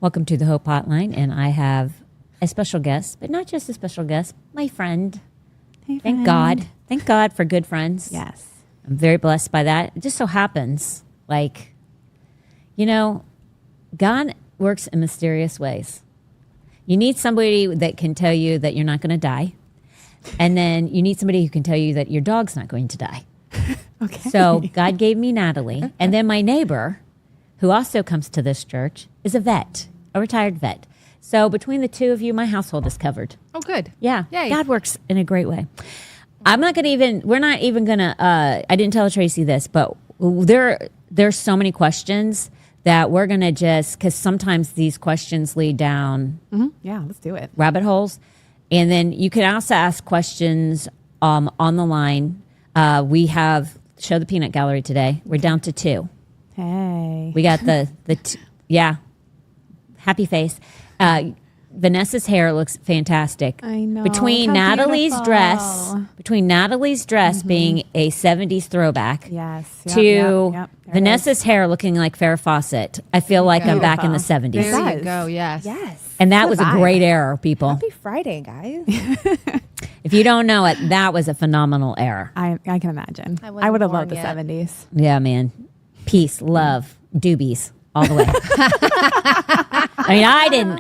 Welcome to the Hope Hotline, and I have a special guest, but not just a special guest, my friend. Hey, Thank God. Thank God for good friends. Yes. I'm very blessed by that. It just so happens, God works in mysterious ways. You need somebody that can tell you that you're not going to die. And then you need somebody who can tell you that your dog's not going to die. Okay. So God gave me Natalie. And then my neighbor, who also comes to this church, is a vet, a retired vet. So between the two of you, my household is covered. Oh, good. Yeah. Yay. God works in a great way. We're not even going to, I didn't tell Tracy this, but there's so many questions that we're going to because sometimes these questions lead down Yeah, let's do it. rabbit holes. And then you can also ask questions on the line. We have Show the Peanut Gallery today. We're down to 2. Hey. We got happy face. Vanessa's hair looks fantastic. I know. Between How Natalie's beautiful. dress being a 70s throwback Yes. to Vanessa's hair looking like Farrah Fawcett. I feel like I'm back in the 70s. There does. you go. Yes. Yes. And that Good was a vibe. great era, people. Happy Friday, guys. If you don't know it, that was a phenomenal era. I can imagine. I wasn't I would have born loved the yet. 70s. Yeah, man. Peace, love, doobies, all the way. I mean,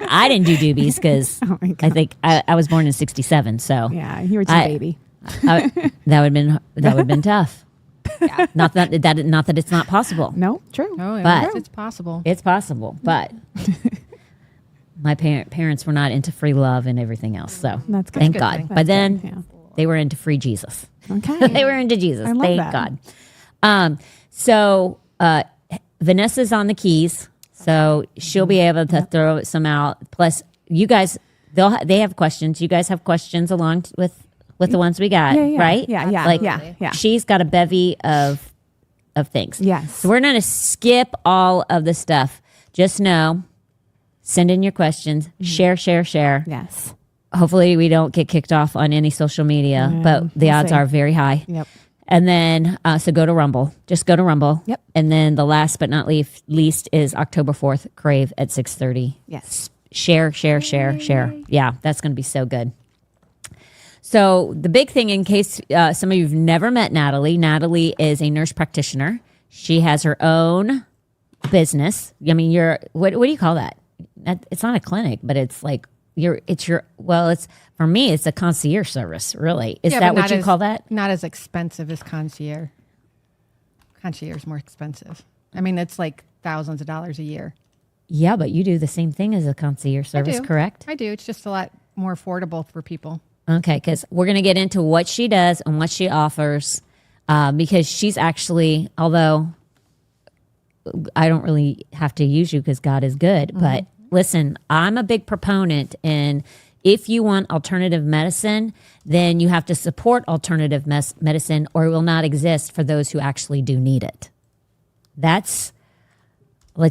I didn't do doobies because Oh my I God. think I was born in '67, so Yeah, you were too I- baby. that would have been tough. Yeah. Not that it's not possible. No, true. Oh, But- it's possible. It's possible, but my parents were not into free love and everything else. So That's good. thank That's a good God. thing. But That's then good, yeah. they were into free Jesus. Okay. They were into Jesus. I love Thank that. God. So Vanessa's on the keys, so she'll be able to throw some out. Plus, you guys, they have questions. You guys have questions along with the ones we got, Yeah, yeah. right? Yeah, yeah. Like, yeah. she's got a bevy of things. Yes. So we're going to skip all of the stuff. Just know, send in your questions, share. Yes. Hopefully we don't get kicked off on any social media, but the we'll odds see. are very high. Yep. And then, so go to Rumble. Just go to Rumble. Yep. And then the last but not least is October 4th, Crave at 6:30. Yes. Share. Yeah, that's going to be so good. So the big thing, in case some of you have never met Natalie is a nurse practitioner. She has her own business. I mean, what do you call that? It's not a clinic, but it's like it's for me, it's a concierge service, really. Is Yeah, that but what not you call that? Not as expensive as concierge. Concierge is more expensive. I mean, it's like thousands of dollars a year. Yeah, but you do the same thing as a concierge service, do. correct? I do. It's just a lot more affordable for people. Okay, because we're going to get into what she does and what she offers, because she's actually, although I don't really have to use you because God is good, but listen, I'm a big proponent in if you want alternative medicine, then you have to support alternative medicine or it will not exist for those who actually do need it. It's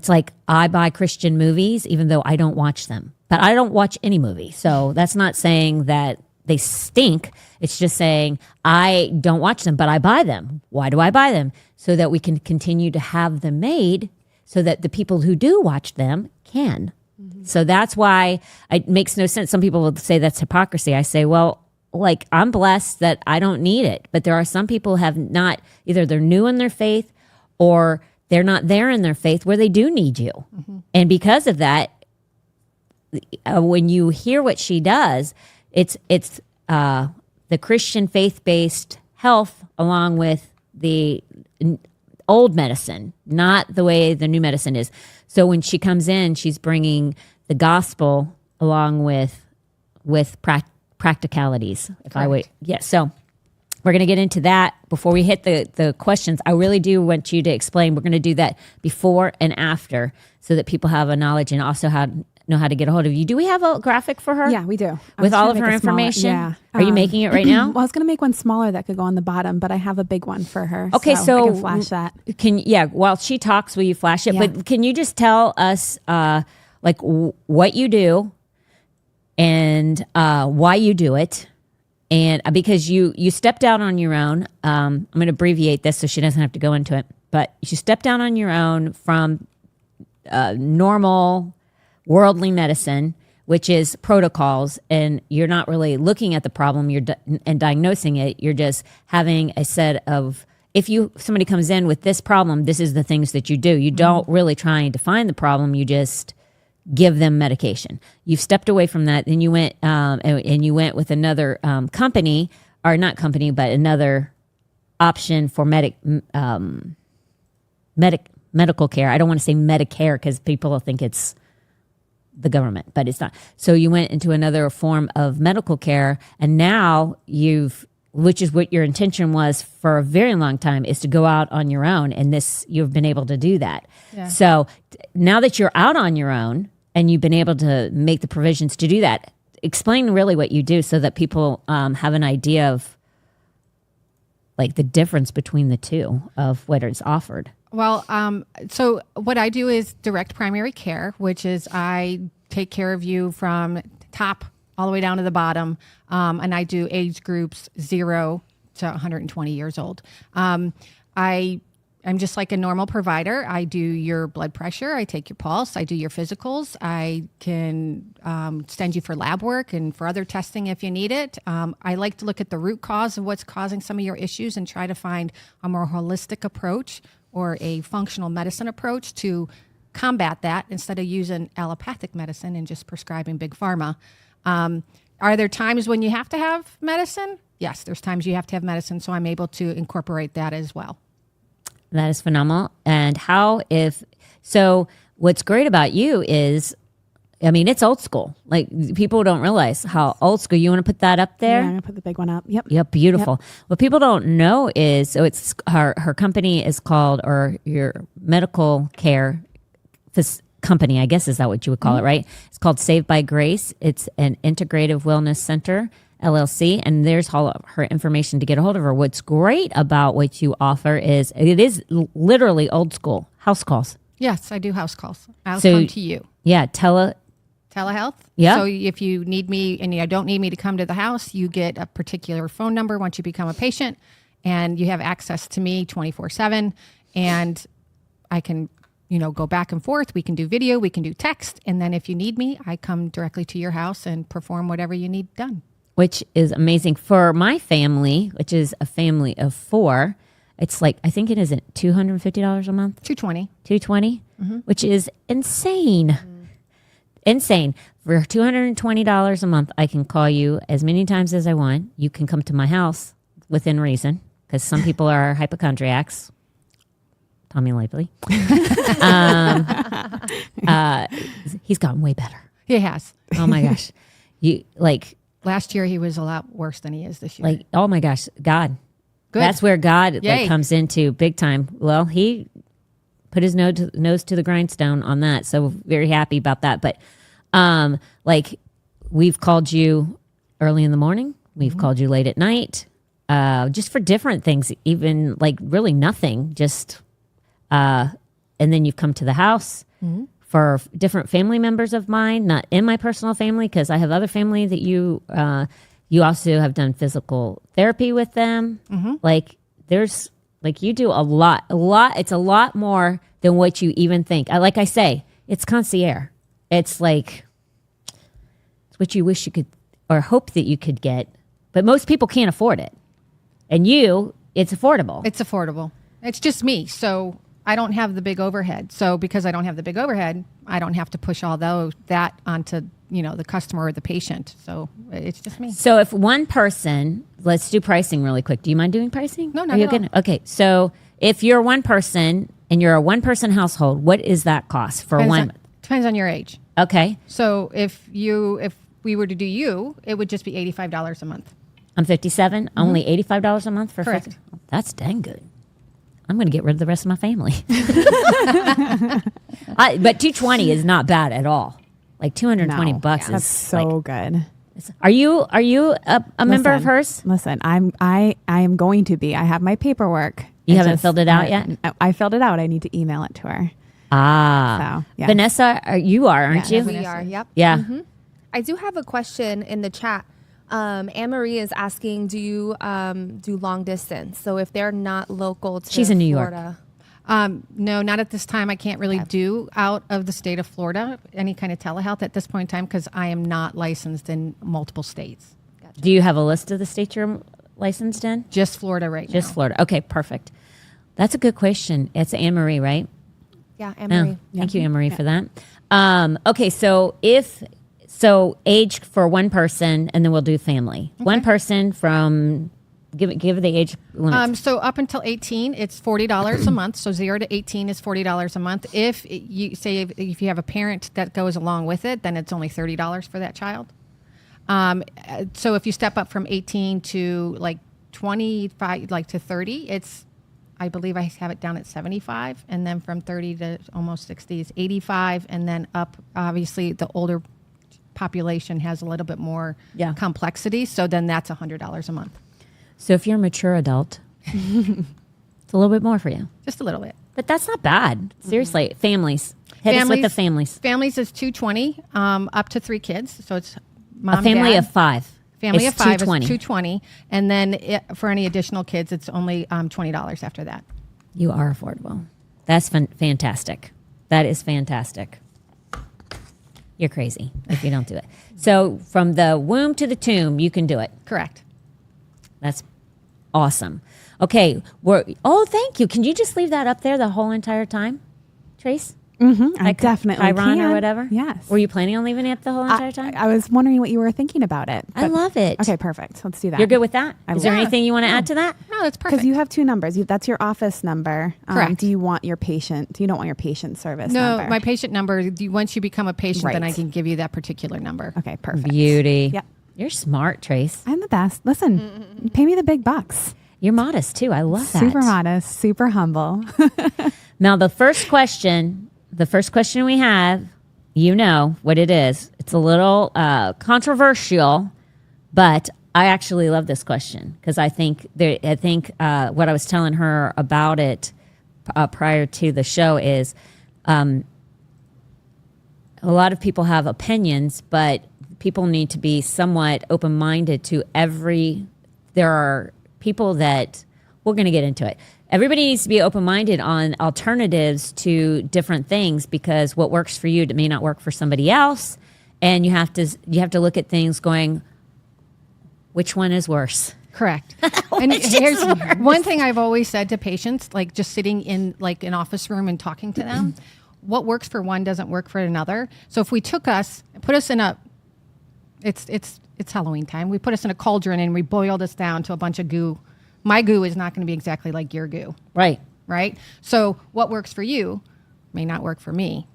like I buy Christian movies even though I don't watch them, but I don't watch any movie. So that's not saying that they stink. It's just saying I don't watch them, but I buy them. Why do I buy them? So that we can continue to have them made so that the people who do watch them can. So that's why it makes no sense. Some people will say that's hypocrisy. I say, well, like I'm blessed that I don't need it. But there are some people who have not, either they're new in their faith or they're not there in their faith where they do need you. And because of that, when you hear what she does, it's the Christian faith-based health along with the old medicine, not the way the new medicine is. So when she comes in, she's bringing the gospel along with practicalities. So we're going to get into that before we hit the questions. I really do want you to explain. We're going to do that before and after so that people have a knowledge and also know how to get a hold of you. Do we have a graphic for her? Yeah, we do. I With was all trying of to her make a smaller- information? Yeah. Are you making it right now? Well, I was going to make one smaller that could go on the bottom, but I have a big one for her. Okay, so I can flash that. While she talks, will you flash it? Yeah. But can you just tell us what you do and why you do it? And because you stepped out on your own, I'm going to abbreviate this so she doesn't have to go into it. But you stepped down on your own from normal, worldly medicine, which is protocols, and you're not really looking at the problem and diagnosing it. You're just having a set of, if somebody comes in with this problem, this is the things that you do. You don't really try and define the problem. You just give them medication. You've stepped away from that. Then you went and you went with another company, or not company, but another option for medical care. I don't want to say Medicare because people will think it's the government, but it's not. So you went into another form of medical care, and now which is what your intention was for a very long time, is to go out on your own. And you've been able to do that. Yeah. So now that you're out on your own and you've been able to make the provisions to do that, explain really what you do so that people have an idea of like the difference between the two of what is offered. Well, so what I do is direct primary care, which is I take care of you from top all the way down to the bottom. And I do age groups 0 to 120 years old. I'm just like a normal provider. I do your blood pressure. I take your pulse. I do your physicals. I can send you for lab work and for other testing if you need it. I like to look at the root cause of what's causing some of your issues and try to find a more holistic approach or a functional medicine approach to combat that instead of using allopathic medicine and just prescribing big pharma. Are there times when you have to have medicine? Yes, there's times you have to have medicine, so I'm able to incorporate that as well. That is phenomenal. And what's great about you is, I mean, it's old school. Like, people don't realize how old school. You want to put that up there? Yeah, I'm going to put the big one up. Yep. Yep, beautiful. Yep. What people don't know is, so it's her company is called, or your medical care company, I guess is that what you would call it, right? It's called Saved by Grace. It's an integrative wellness center, LLC, and there's all of her information to get a hold of her. What's great about what you offer is it is literally old school house calls. Yes, I do house calls. I'll come to you. Yeah, Telehealth. Yeah. So if you need me and you don't need me to come to the house, you get a particular phone number once you become a patient, and you have access to me 24/7, and I can go back and forth. We can do video, we can do text. And then if you need me, I come directly to your house and perform whatever you need done. Which is amazing. For my family, which is a family of 4, it's like, I think it is $250 a month? $220, which is insane. Insane. For $220 a month, I can call you as many times as I want. You can come to my house within reason, because some people are hypochondriacs. Tommy Lively. He's gotten way better. He has. Oh my gosh. Last year he was a lot worse than he is this year. Like, oh my gosh, God. Good. That's where God comes into big time. Well, he put his nose to the grindstone on that. So very happy about that. But we've called you early in the morning. We've called you late at night, just for different things, even like really nothing, just... and then you've come to the house for different family members of mine, not in my personal family, because I have other family that you also have done physical therapy with them. Like, there's, like, you do a lot. It's a lot more than what you even think. Like I say, it's concierge. It's like, it's what you wish you could, or hope that you could get, but most people can't afford it. And it's affordable. It's affordable. It's just me. So I don't have the big overhead. So because I don't have the big overhead, I don't have to push all that onto, the customer or the patient. So it's just me. So if one person, let's do pricing really quick. Do you mind doing pricing? No, not at all. Okay. So if you're one person and you're a one-person household, what is that cost for one? Depends on your age. Okay. So if we were to do you, it would just be $85 a month. I'm 57. Only $85 a month for Correct. That's dang good. I'm going to get rid of the rest of my family. But $220 is not bad at all. Like $220 bucks is that's so good. Are you a member of hers? Listen, I am going to be. I have my paperwork. You haven't filled it out yet? I filled it out. I need to email it to her. So, yeah. Vanessa, aren't you? Yes, we are. Yep. Yeah. I do have a question in the chat. Anne Marie is asking, do you do long distance? So if they're not local to She's in New York. Florida. No, not at this time. I can't really do out of the state of Florida any kind of telehealth at this point in time because I am not licensed in multiple states. Do you have a list of the states you're licensed in? Just Florida right now. Just Florida. Okay, perfect. That's a good question. It's Anne Marie, right? Yeah, Anne-Marie. Thank you, Anne Marie, for that. Okay, so age for one person, and then we'll do family. Okay. One person from give the age limit. So up until 18, it's $40 a month. So 0 to 18 is $40 a month. If you have a parent that goes along with it, then it's only $30 for that child. So if you step up from 18 to like 25, like to 30, I believe I have it down at 75, and then from 30 to almost 60 is 85, and then up. Obviously, the older population has a little bit more complexity, so then that's $100 a month. So if you're a mature adult, it's a little bit more for you. Just a little bit. But that's not bad. Seriously. Families. Hit us with the families. Families is $220, up to 3 kids. So it's mom, a family dad. of 5. Family it's of 5 $220. is $220. And then for any additional kids, it's only $20 after that. You are affordable. That's fantastic. That is fantastic. You're crazy if you don't do it. So from the womb to the tomb, you can do it. Correct. That's awesome. Okay. Thank you. Can you just leave that up there the whole entire time, Trace? Mm-hmm. I definitely Chiron can. or whatever? Yes. Were you planning on leaving it up the whole entire time? I was wondering what you were thinking about it. I love it. Okay, perfect. Let's do that. You're good with that? Is there Yeah. anything you want to add to that? No, that's perfect. Because you have 2 numbers. That's your office number. Correct. Do you want your patient? You don't want your patient service No, number? my patient number, once you become a patient, then Right. I can give you that particular number. Okay, perfect. Beauty. Yep. You're smart, Trace. I'm the best. Listen, pay me the big bucks. You're modest, too. I love that. Super modest, super humble. Now, the first question we have, you know what it is. It's a little controversial, but I actually love this question because I think what I was telling her about it prior to the show is a lot of people have opinions, but people need to be somewhat open-minded to there are people that we're going to get into it. Everybody needs to be open-minded on alternatives to different things because what works for you may not work for somebody else, and you have to look at things going, which one is worse? Correct. And here's one thing I've always said to patients, like just sitting in like an office room and talking to them, what works for one doesn't work for another. So if we put us in it's Halloween time. We put us in a cauldron and we boiled us down to a bunch of goo. My goo is not going to be exactly like your goo. Right. Right? So what works for you may not work for me.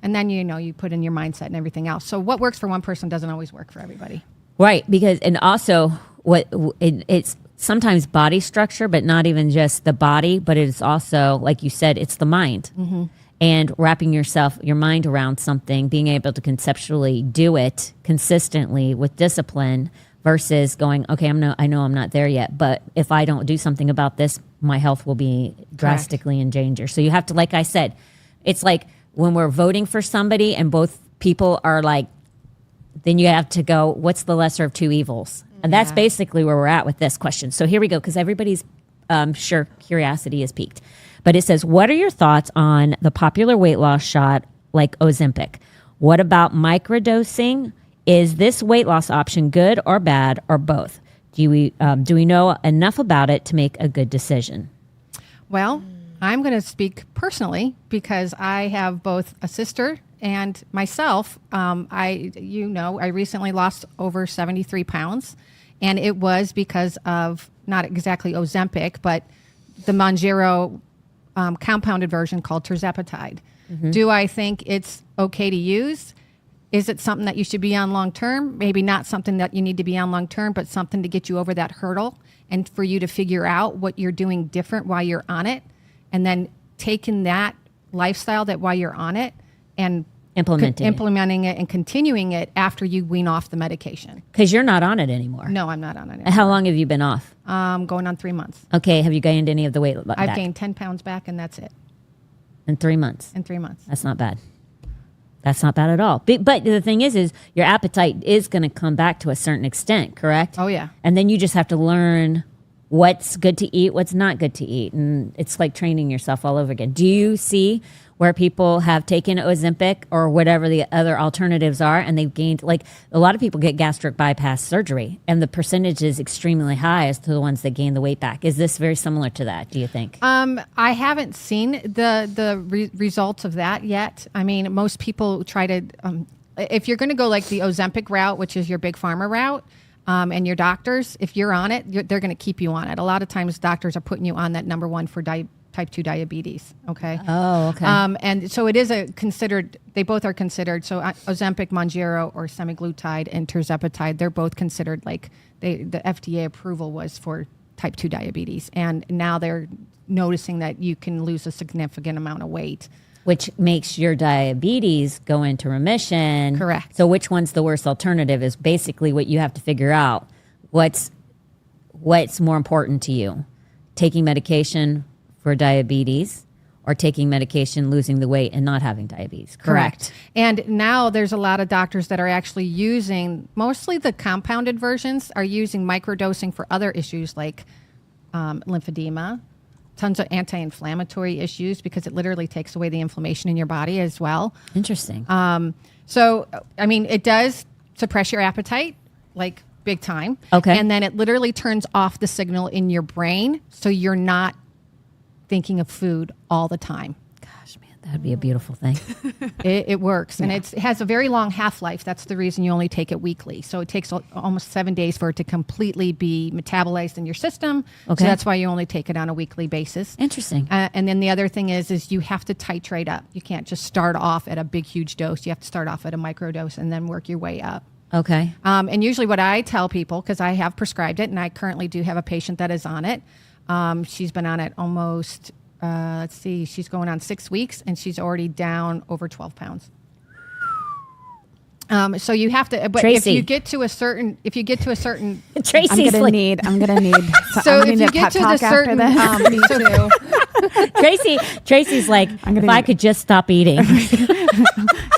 And then, you put in your mindset and everything else. So what works for one person doesn't always work for everybody. Right. And also it's sometimes body structure, but not even just the body, but it's also, like you said, it's the mind. Mm-hmm. And wrapping your mind around something, being able to conceptually do it consistently with discipline versus going, okay, I know I'm not there yet, but if I don't do something about this, my health will be drastically in danger. So you have to, like I said, it's like when we're voting for somebody and both people are like, then you have to go, what's the lesser of 2 evils? And that's basically where we're at with this question. So here we go, because everybody's sure curiosity is piqued. But it says, what are your thoughts on the popular weight loss shot like Ozempic? What about microdosing? Is this weight loss option good or bad or both? Do we know enough about it to make a good decision? Well, I'm going to speak personally because I have both a sister and myself. I recently lost over 73 pounds, and it was because of not exactly Ozempic, but the Mounjaro compounded version called tirzepatide. Mm-hmm. Do I think it's okay to use? Is it something that you should be on long term? Maybe not something that you need to be on long term, but something to get you over that hurdle and for you to figure out what you're doing different while you're on it, and then taking that lifestyle that while you're on it and implementing it and continuing it after you wean off the medication. Because you're not on it anymore. No, I'm not on it anymore. How long have you been off? Going on 3 months. Okay. Have you gained any of the weight back? I've gained 10 pounds back, and that's it. In 3 months? In 3 months. That's not bad. That's not bad at all. But the thing is your appetite is going to come back to a certain extent, correct? Oh, yeah. And then you just have to learn what's good to eat, what's not good to eat. And it's like training yourself all over again. Do you see where people have taken Ozempic or whatever the other alternatives are, and they've gained, like a lot of people get gastric bypass surgery, and the percentage is extremely high as to the ones that gain the weight back? Is this very similar to that, do you think? I haven't seen the results of that yet. I mean, most people try to, if you're going to go like the Ozempic route, which is your big pharma route, and your doctors, if you're on it, they're going to keep you on it. A lot of times doctors are putting you on that number one for type 2 diabetes. Okay. Oh, okay. And so it is they both are considered. So Ozempic, Mounjaro, or semaglutide and tirzepatide, they're both considered like the FDA approval was for type 2 diabetes. And now they're noticing that you can lose a significant amount of weight. Which makes your diabetes go into remission. Correct. So which one's the worst alternative is basically what you have to figure out. What's more important to you? Taking medication for diabetes or taking medication, losing the weight, and not having diabetes. Correct. And now there's a lot of doctors that are actually using, mostly the compounded versions, are using microdosing for other issues like lymphedema, tons of anti-inflammatory issues, because it literally takes away the inflammation in your body as well. Interesting. So, I mean, it does suppress your appetite, like big time. Okay. And then it literally turns off the signal in your brain, so you're not thinking of food all the time. Gosh, man, that would be a beautiful thing. It works. And it has a very long half-life. That's the reason you only take it weekly. So it takes almost 7 days for it to completely be metabolized in your system. Okay. So that's why you only take it on a weekly basis. Interesting. And then the other thing is you have to titrate up. You can't just start off at a big, huge dose. You have to start off at a micro dose and then work your way up. Okay. And usually what I tell people, because I have prescribed it, and I currently do have a patient that is on it. She's been on it almost, she's going on 6 weeks, and she's already down over 12 pounds. So you have to, but Tracy. if you get to a certain, Tracy's I'm gonna need. so I'm gonna if need you a get pep to the talk after certain, this. Tracy's like, if I could just stop eating.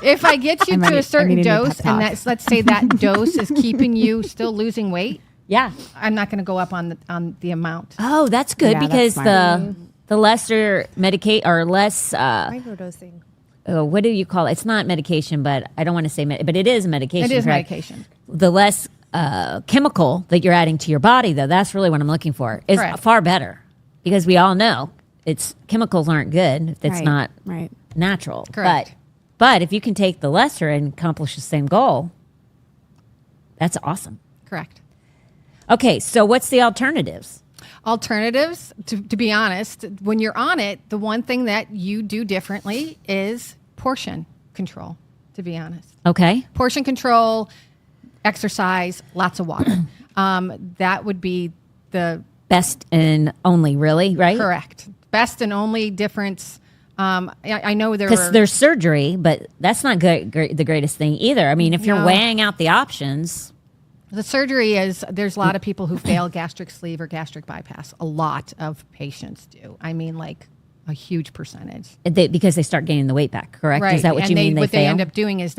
if I get you I might to need- a certain I need a pep dose, and talk. let's say that dose is keeping you still losing weight, Yeah. I'm not going to go up on the amount. Oh, that's good, Yeah, that's because smart. the lesser medicate or less Microdosing. what do you call it? It's not medication, but I don't want to say but it is medication. It is correct? medication. The less chemical that you're adding to your body, though, that's really what I'm looking for. Is Correct. far better, because we all know chemicals aren't good if it's Right, not right. natural. Correct. But if you can take the lesser and accomplish the same goal, that's awesome. Correct. Okay, so what's the alternatives? Alternatives, to be honest, when you're on it, the one thing that you do differently is portion control, to be honest. Okay. Portion control, exercise, lots of water. That would be the Best and only, really, right? correct. Best and only difference. I know Because there's surgery, but that's not the greatest thing either. I mean, if you're No. weighing out the options, the surgery is, there's a lot of people who fail gastric sleeve or gastric bypass. A lot of patients do. I mean, like a huge percentage. because they start gaining the weight back, correct? Right. Is that what and you mean? What they fail? end up doing is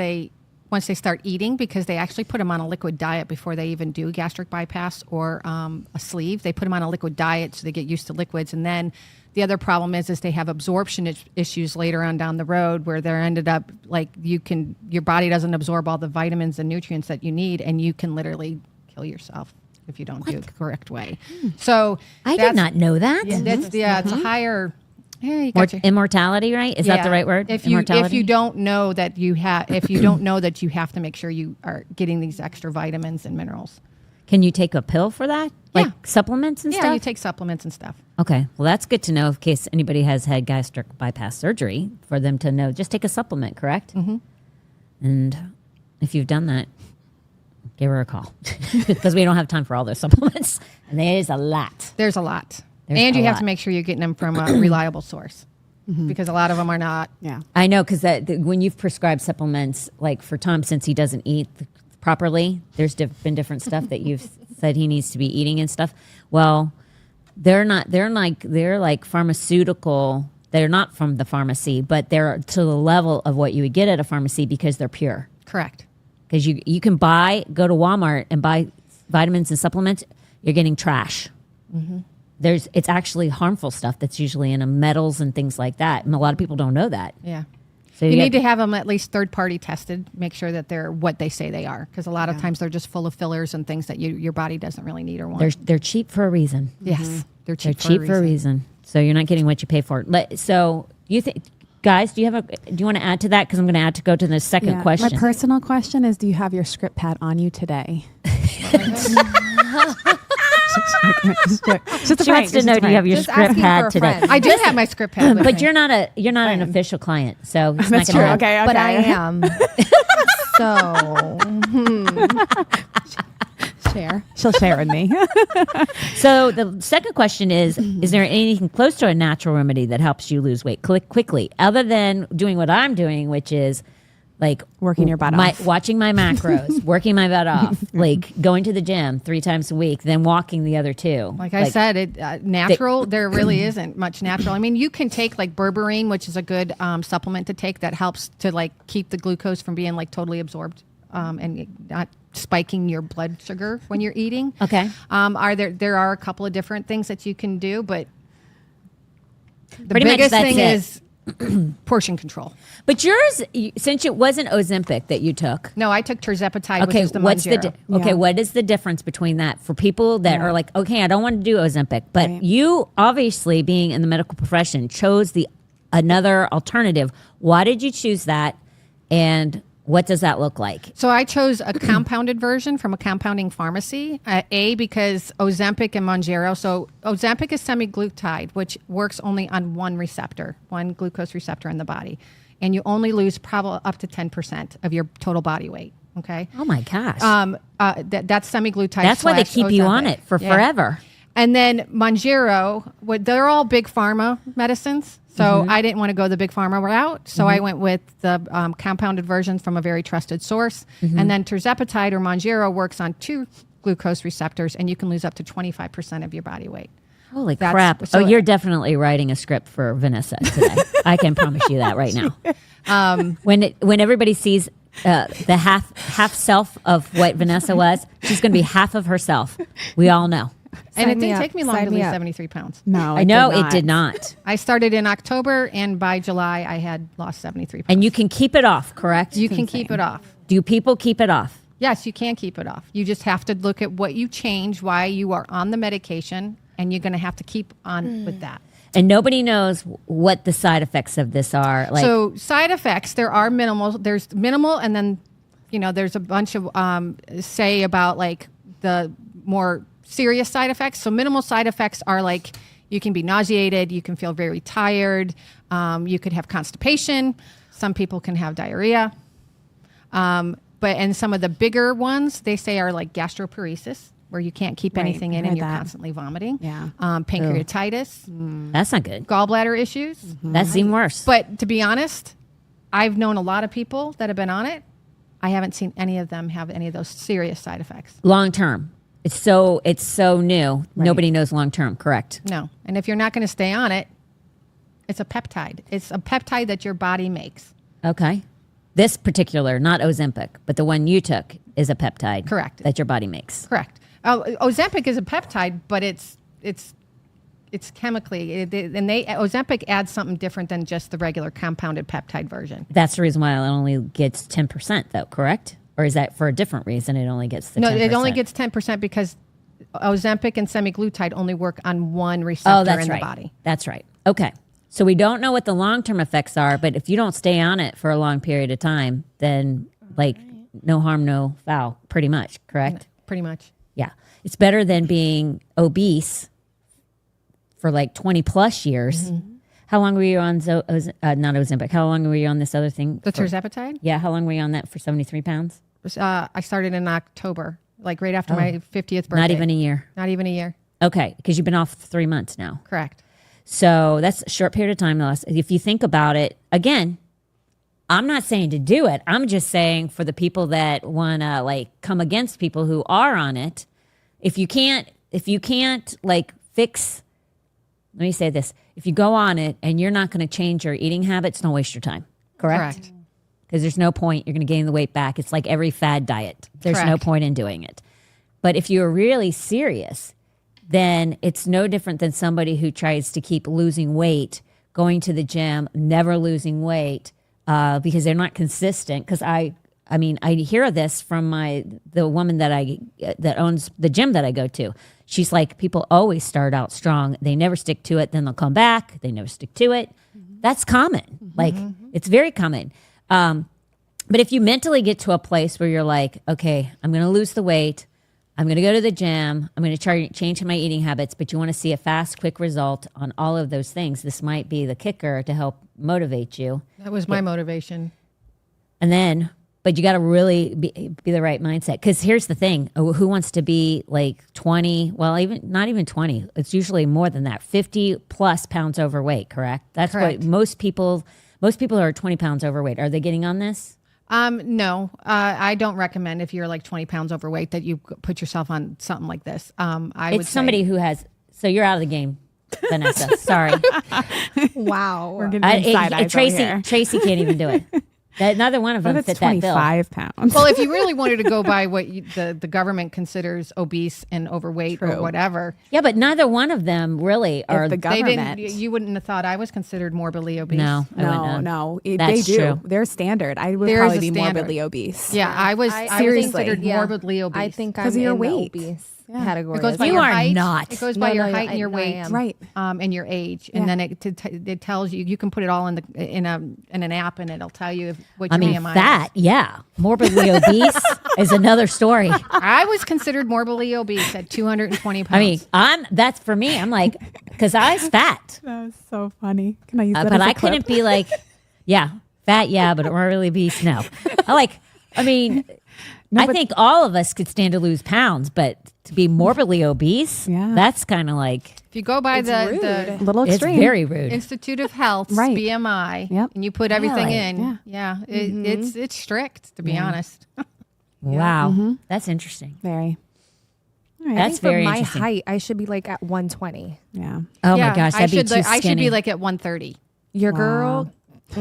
once they start eating, because they actually put them on a liquid diet before they even do gastric bypass or a sleeve. They put them on a liquid diet so they get used to liquids. And then the other problem is they have absorption issues later on down the road, where they're ended up like your body doesn't absorb all the vitamins and nutrients that you need, and you can literally kill yourself if you don't do it the correct way. So I did not know that. it's a higher. Yeah, you More got immortality, right? Is that the Yeah. right word? If you don't know that you have to make sure you are getting these extra vitamins and minerals. Can you take a pill for that? Like Yeah. supplements and Yeah, stuff? you take supplements and stuff. Okay. Well, that's good to know in case anybody has had gastric bypass surgery, for them to know. Just take a supplement, correct? Mm-hmm. And if you've done that, give her a call, because we don't have time for all those supplements. And there is a lot. There's a lot. There's and a you have lot. to make sure you're getting them from a reliable source, because a lot of them are not. Yeah. I know, because when you've prescribed supplements, like for Tom, since he doesn't eat properly, there's been different stuff that you've said he needs to be eating and stuff. Well, they're like pharmaceutical. They're not from the pharmacy, but they're to the level of what you would get at a pharmacy, because they're pure. Correct. Because you can go to Walmart and buy vitamins and supplements, you're getting trash. It's actually harmful stuff that's usually in them, metals and things like that. And a lot of people don't know that. Yeah. So You need to have them at least third party tested, make sure that they're what they say they are. Because a lot of times they're just full of fillers and things that your body doesn't really need or want. they're cheap for a reason. Yes. They're They're cheap, cheap for a reason. So you're not getting what you pay for. So you think, guys, do you want to add to that? Because I'm going to go to the second question. My personal question is, do you have your script pad on you today? She wants to know, do you have your Just script asking for pad a today? friend. I do have my script pad with But me. you're not an official client, so it's That's not true. going to Okay. But I am. So She'll share with me. So the second question is there anything close to a natural remedy that helps you lose weight quickly, other than doing what I'm doing, which is like Working your butt off. watching my macros, working my butt off, like going to the gym 3 times a week, then walking the other 2. Like I said, natural, there really isn't much natural. I mean, you can take like berberine, which is a good supplement to take that helps to like keep the glucose from being like totally absorbed and not spiking your blood sugar when you're eating. Okay. There are a couple of different things that you can do, but the Pretty much biggest that's thing it. is portion control. But yours, since it wasn't Ozempic that you took. No, I took tirzepatide, which Okay, is the what's Mounjaro. okay? What is the difference between that for people that are like, okay, I don't want to do Ozempic, but Right. you obviously, being in the medical profession, chose another alternative. Why did you choose that, and what does that look like? So I chose a compounded version from a compounding pharmacy. Because Ozempic and Mounjaro. So Ozempic is semaglutide, which works only on one glucose receptor in the body, and you only lose probably up to 10% of your total body weight. Okay. Oh my gosh, That's semaglutide. that's why they keep you on Ozempic. it for Yeah. forever. And then Mounjaro, they're all big pharma medicines. So I didn't want to go the big pharma route. So I went with the compounded version from a very trusted source. And then tirzepatide or Mounjaro works on 2 glucose receptors, and you can lose up to 25% of your body weight. Holy That's- crap! so- You're definitely writing a script for Vanessa today. I can promise you that right now. When everybody sees the half self of what Vanessa was, she's going to be half of herself. We all know. And it Sign me didn't up. take me long Sign to me lose up. 73 pounds. No, I know it did not. I started in October, and by July, I had lost 73 pounds. And you can keep it off, correct? You can keep it off. Do people keep it off? Yes, you can keep it off. You just have to look at what you change, why you are on the medication, and you're going to have to keep on with that. And nobody knows what the side effects of this are. Like, So side effects, there are minimal. There's minimal, and then, there's a bunch of say about like the more serious side effects. So minimal side effects are like you can be nauseated, you can feel very tired, you could have constipation. Some people can have diarrhea. And some of the bigger ones they say are like gastroparesis, where you can't keep Right, anything I in heard and you're that. constantly vomiting. Yeah. Pancreatitis, that's not good. gallbladder issues. That's even worse. But to be honest, I've known a lot of people that have been on it. I haven't seen any of them have any of those serious side effects. Long term, it's so new. Nobody knows long term. Correct. No. And if you're not going to stay on it, it's a peptide. It's a peptide that your body makes. Okay. This particular, not Ozempic, but the one you took is a peptide. Correct. That your body makes. Correct. Ozempic is a peptide, but it's chemically, Ozempic adds something different than just the regular compounded peptide version. That's the reason why it only gets 10%, though. Correct? Or is that for a different reason? It only gets the 10%. No, it only gets 10% because Ozempic and semaglutide only work on one receptor in the body. That's right. Okay. So we don't know what the long-term effects are, but if you don't stay on it for a long period of time, then like no harm, no foul, pretty much, correct? Pretty much. Yeah. It's better than being obese for like 20 plus years. How long were you on not Ozempic? How long were you on this other thing? The tirzepatide? Yeah. How long were you on that for 73 pounds? I started in October, like right after my 50th birthday. Not even a year. Not even a year. Okay. Because you've been off 3 months now. Correct. So that's a short period of time loss. If you think about it, again, I'm not saying to do it. I'm just saying for the people that want to like come against people who are on it, if you can't like fix, let me say this. If you go on it and you're not going to change your eating habits, don't waste your time. Correct? Because there's no point. You're going to gain the weight back. It's like every fad diet. There's no Correct. point in doing it. But if you're really serious then it's no different than somebody who tries to keep losing weight, going to the gym, never losing weight, because they're not consistent. Because I mean, I hear this from the woman that owns the gym that I go to. She's like, people always start out strong. They never stick to it. Then they'll come back. They never stick to it. That's common. Like, it's very common. But if you mentally get to a place where you're like, okay, I'm going to lose the weight. I'm going to go to the gym. I'm going to change my eating habits. But you want to see a fast, quick result on all of those things. This might be the kicker to help motivate you. That was my motivation. And then, but you got to really be the right mindset. Because here's the thing. Who wants to be like 20? Well, not even 20. It's usually more than that. 50 plus pounds overweight, correct? That's Correct. what most people are 20 pounds overweight. Are they getting on this? No, I don't recommend if you're like 20 pounds overweight that you put yourself on something like this. It's somebody who has, so you're out of the game, Vanessa. Sorry. Wow. We're getting side eyes over here. Tracy can't even do it. Neither one of them But fit it's that bill. 25 pounds. Well, if you really wanted to go by what the government considers obese and overweight or whatever, Yeah, but neither one of them really are. the they government. didn't. You wouldn't have thought I was considered morbidly obese. No, I wouldn't have. No, That's they do. true. They're standard. I would There is probably a be standard. morbidly obese. Yeah, I was Seriously. considered Yeah. morbidly obese. I think 'Cause I'm of your in the weight. obese Yeah. category. It goes as by You your are height. not. It goes No, by your no, height and your I weight, am. Right. and your age, Yeah. and then it tells you. You can put it all in an app, and it'll tell you what I your mean, BMI fat, is. yeah. Morbidly obese is another story. I was considered morbidly obese at 220 pounds. I mean, that's for me. I'm like, because I was fat, That was so funny. Can I use that but as a I clip? couldn't be like, yeah, fat, yeah, but morbidly obese, no. I think all of us could stand to lose pounds, but to be morbidly obese, Yeah. that's kind of like, If you go by a the little it's extreme. very rude. Institute of Health's Right. BMI, Yep. and you put everything Really? in, it's strict, to be honest. Wow. That's interesting. Very. All right. That's For very my interesting. height, I should be like at 120. Yeah. Oh Yeah, my gosh, I that'd be should too I should skinny. be like at 130, Your Wow. girl,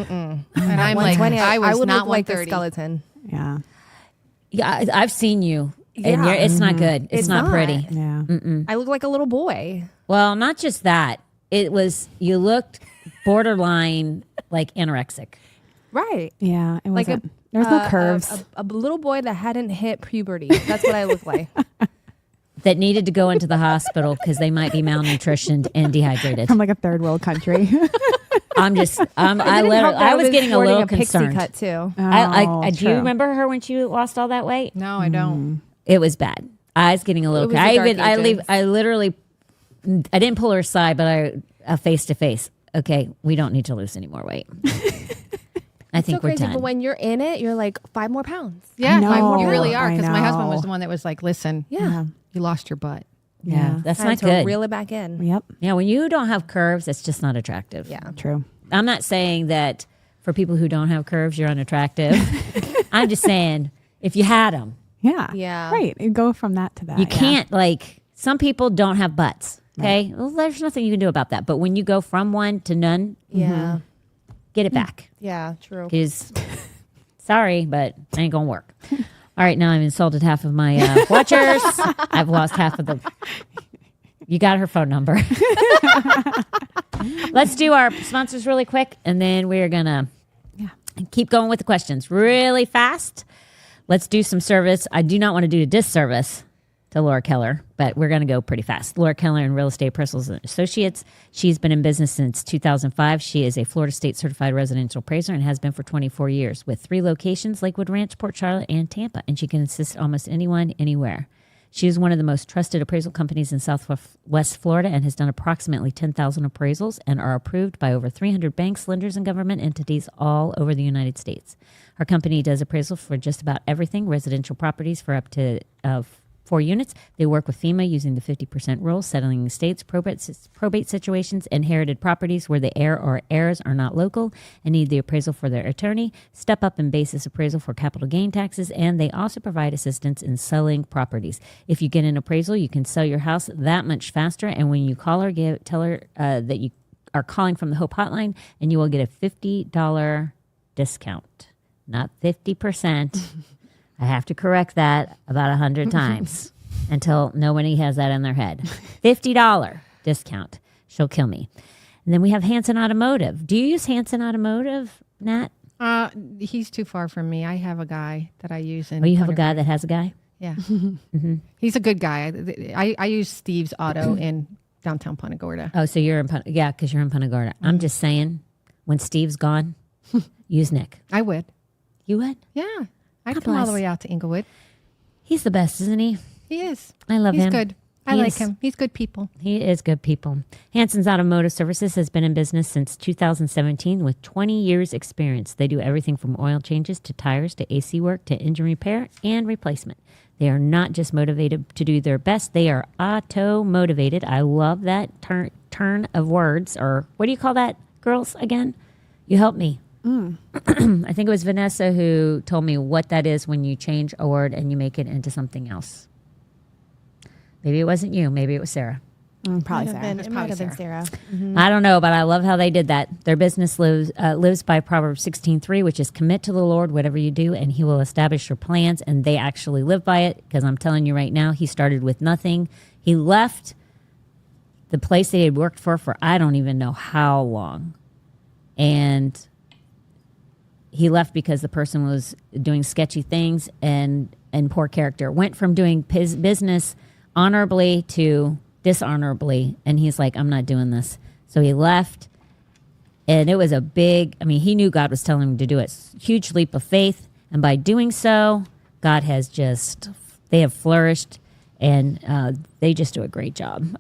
and I'm like 120. I was would not look like a 130. skeleton. Yeah. Yeah, I've seen you, and Yeah. it's not good. It's not pretty. Yeah. I look like a little boy. Well, not just that. You looked borderline like anorexic. Right. Yeah. It Like wasn't. There's no curves. A little boy that hadn't hit puberty. That's what I look like. That needed to go into the hospital because they might be malnutritioned and dehydrated. From like a third world country. I was getting a little concerned. pixie cut too. Do you remember her when she lost all that weight? No, I don't. It was bad. I was getting a little. was the dark ages. I literally, I didn't pull her aside, but I face to face. Okay, we don't need to lose any more weight. I think So we're crazy, done. but when you're in it, you're like 5 more pounds. Yeah, know, you really are. I Because my husband know. was the one that was like, "Listen, Yeah. you lost your butt." yeah, that's Time not to good. reel it back in. Yep. Yeah, when you don't have curves, it's just not attractive. Yeah. True. I'm not saying that for people who don't have curves, you're unattractive. I'm just saying if you had them, Yeah. Yeah. Right. You go from that to that. you yeah. can't like some people don't have butts. Okay, well, there's nothing you can do about that. But when you go from one to none, Yeah. get it back. Yeah. True. Because sorry, but it ain't gonna work. All right, now I've insulted half of my watchers. I've lost half of the. You got her phone number. Let's do our sponsors really quick, and then we're gonna keep going with the questions really fast. Let's do some service. I do not want to do a disservice to Laura Keller, but we're going to go pretty fast. Laura Keller and Real Estate Appraisals and Associates. She's been in business since 2005. She is a Florida State certified residential appraiser and has been for 24 years with 3 locations, Lakewood Ranch, Port Charlotte, and Tampa. And she can assist almost anyone, anywhere. She is one of the most trusted appraisal companies in Southwest Florida and has done approximately 10,000 appraisals and are approved by over 300 banks, lenders, and government entities all over the United States. Her company does appraisal for just about everything, residential properties for up to 4 units. They work with FEMA using the 50% rule, settling estates, probate situations, inherited properties where the heir or heirs are not local and need the appraisal for their attorney, step up and basis appraisal for capital gain taxes, and they also provide assistance in selling properties. If you get an appraisal, you can sell your house that much faster, and when you call her, tell her that you are calling from the Hope Hotline, and you will get a $50 discount, not 50%. I have to correct that about 100 times. until nobody has that in their head. $50 discount. She'll kill me. And then we have Hanson Automotive. Do you use Hanson Automotive, Nat? He's too far from me. I have a guy that I use. Oh, you have a guy that has a guy? Yeah. He's a good guy. I use Steve's Auto in downtown Punta Gorda. Oh, so you're in because you're in Punta Gorda. I'm just saying, when Steve's gone, use Nick. I would. You would? Yeah. I'd God come all the bless. way out to Inglewood. He's the best, isn't he? He is. I love He's him. good. I like him. He's good people. He is good people. Hanson's Automotive Services has been in business since 2017 with 20 years experience. They do everything from oil changes to tires to AC work to engine repair and replacement. They are not just motivated to do their best. They are auto-motivated. I love that turn of words. Or what do you call that, girls, again? You help me. I think it was Vanessa who told me what that is when you change a word and you make it into something else. Maybe it wasn't you. Maybe it was Sarah. Probably Sarah. It might have been Sarah. I don't know, but I love how they did that. Their business lives by Proverbs 16:3, which is commit to the Lord whatever you do, and He will establish your plans. And they actually live by it, because I'm telling you right now, he started with nothing. He left the place that he had worked for I don't even know how long. And he left because the person was doing sketchy things and poor character. Went from doing business honorably to dishonorably, and he's like, I'm not doing this. So he left, and it was he knew God was telling him to do it. Huge leap of faith, and by doing so, God has they have flourished, and they just do a great job.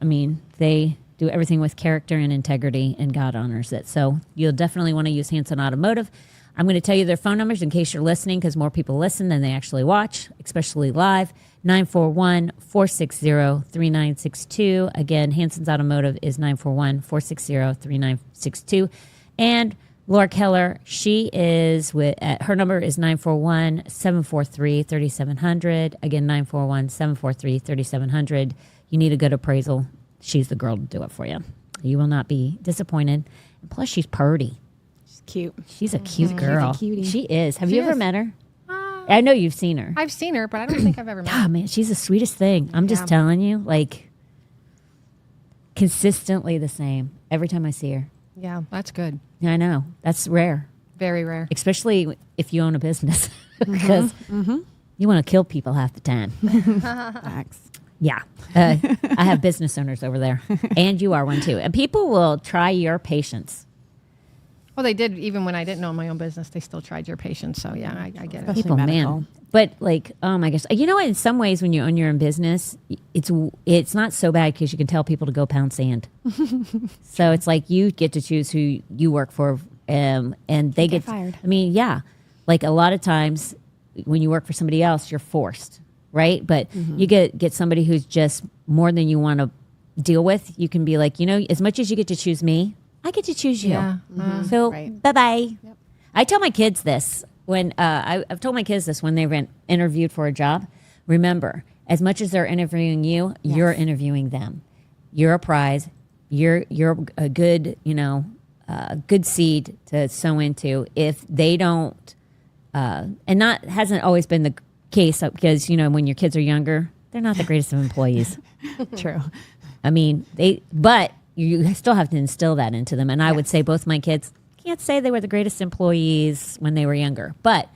They do everything with character and integrity, and God honors it. So you'll definitely want to use Hanson Automotive. I'm going to tell you their phone numbers in case you're listening, because more people listen than they actually watch, especially live. 941-460-3962. Again, Hanson's Automotive is 941-460-3962. And Laura Keller, she is her number is 941-743-3700. Again, 941-743-3700. You need a good appraisal. She's the girl to do it for you. You will not be disappointed. And plus, she's purty. She's cute. She's a cute girl. She's a cutie. She is. Have She you ever is. met her? I know you've seen her. I've seen her, but I don't think I've ever met her. God, man, she's the sweetest thing. I'm just telling you, consistently the same every time I see her. Yeah, that's good. Yeah, I know. That's rare, Very rare. especially if you own a business, because you want to kill people half the time. Facts. Yeah. I have business owners over there, and you are one too. And people will try your patience. Well, they did even when I didn't own my own business. They still tried your patience. So yeah, I get it. Especially People, medical. man. But oh my gosh, you know what? In some ways, when you own your own business, it's not so bad because you can tell people to go pound sand. So it's like you get to choose who you work for, and they get fired. Yeah, like a lot of times when you work for somebody else, you're forced, right? But you get somebody who's just more than you want to deal with. You can be like, as much as you get to choose me, I get to choose you. Yeah. So Right. bye-bye. Yep. I tell my kids this when I've told my kids this when they've been interviewed for a job. Remember, as much as they're interviewing you, you're interviewing them. You're a prize. You're a good, good seed to sow into. If they don't, and not hasn't always been the case because when your kids are younger, they're not the greatest of employees. True. But you still have to instill that into them. And I would say both my kids can't say they were the greatest employees when they were younger. But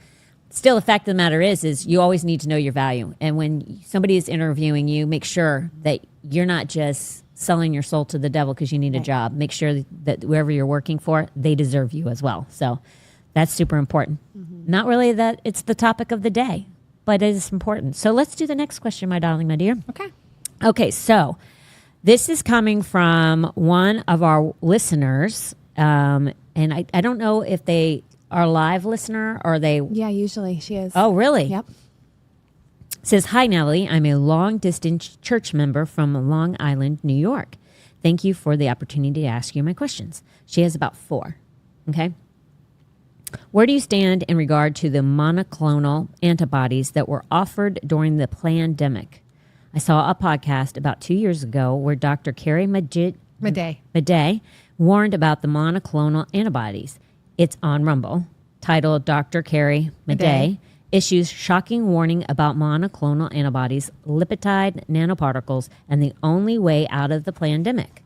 still, the fact of the matter is you always need to know your value. And when somebody is interviewing you, make sure that you're not just selling your soul to the devil because you need a job. Make sure that whoever you're working for, they deserve you as well. So that's super important. Not really that it's the topic of the day, but it is important. So let's do the next question, my darling, my dear. Okay, so this is coming from one of our listeners, and I don't know if they are a live listener or they... Yeah, usually she is. Oh, really? Yep. Says, hi, Natalie. I'm a long-distance church member from Long Island, New York. Thank you for the opportunity to ask you my questions. She has about 4, okay? Where do you stand in regard to the monoclonal antibodies that were offered during the pandemic? I saw a podcast about 2 years ago where Dr. Carrie Madej warned about the monoclonal antibodies. It's on Rumble, titled Dr. Carrie Madej issues shocking warning about monoclonal antibodies, lipid nanoparticles, and the only way out of the pandemic.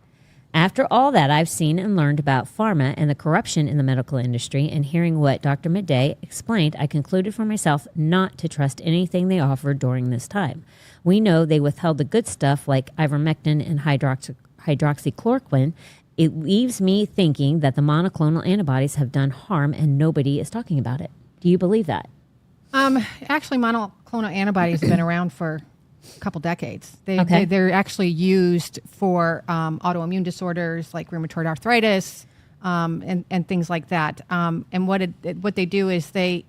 After all that I've seen and learned about pharma and the corruption in the medical industry, and hearing what Dr. Midday explained, I concluded for myself not to trust anything they offered during this time. We know they withheld the good stuff like ivermectin and hydroxychloroquine. It leaves me thinking that the monoclonal antibodies have done harm and nobody is talking about it. Do you believe that? Actually, monoclonal antibodies have been around for a couple decades. Okay. They're actually used for autoimmune disorders like rheumatoid arthritis and things like that. And what they do is the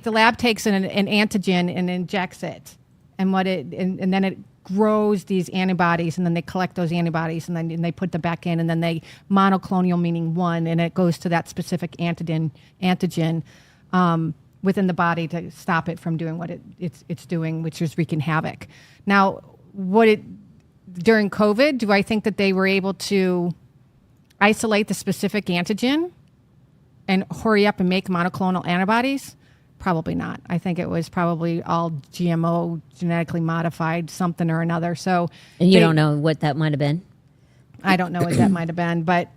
lab takes an antigen and injects it, and then it grows these antibodies, and then they collect those antibodies, and then they put them back in, and then they monoclonal, meaning one, and it goes to that specific antigen within the body to stop it from doing what it's doing, which is wreaking havoc. Now, during COVID, do I think that they were able to isolate the specific antigen and hurry up and make monoclonal antibodies? Probably not. I think it was probably all GMO, genetically modified, something or another. So, And you don't know what that might have been? I don't know what that might have been, but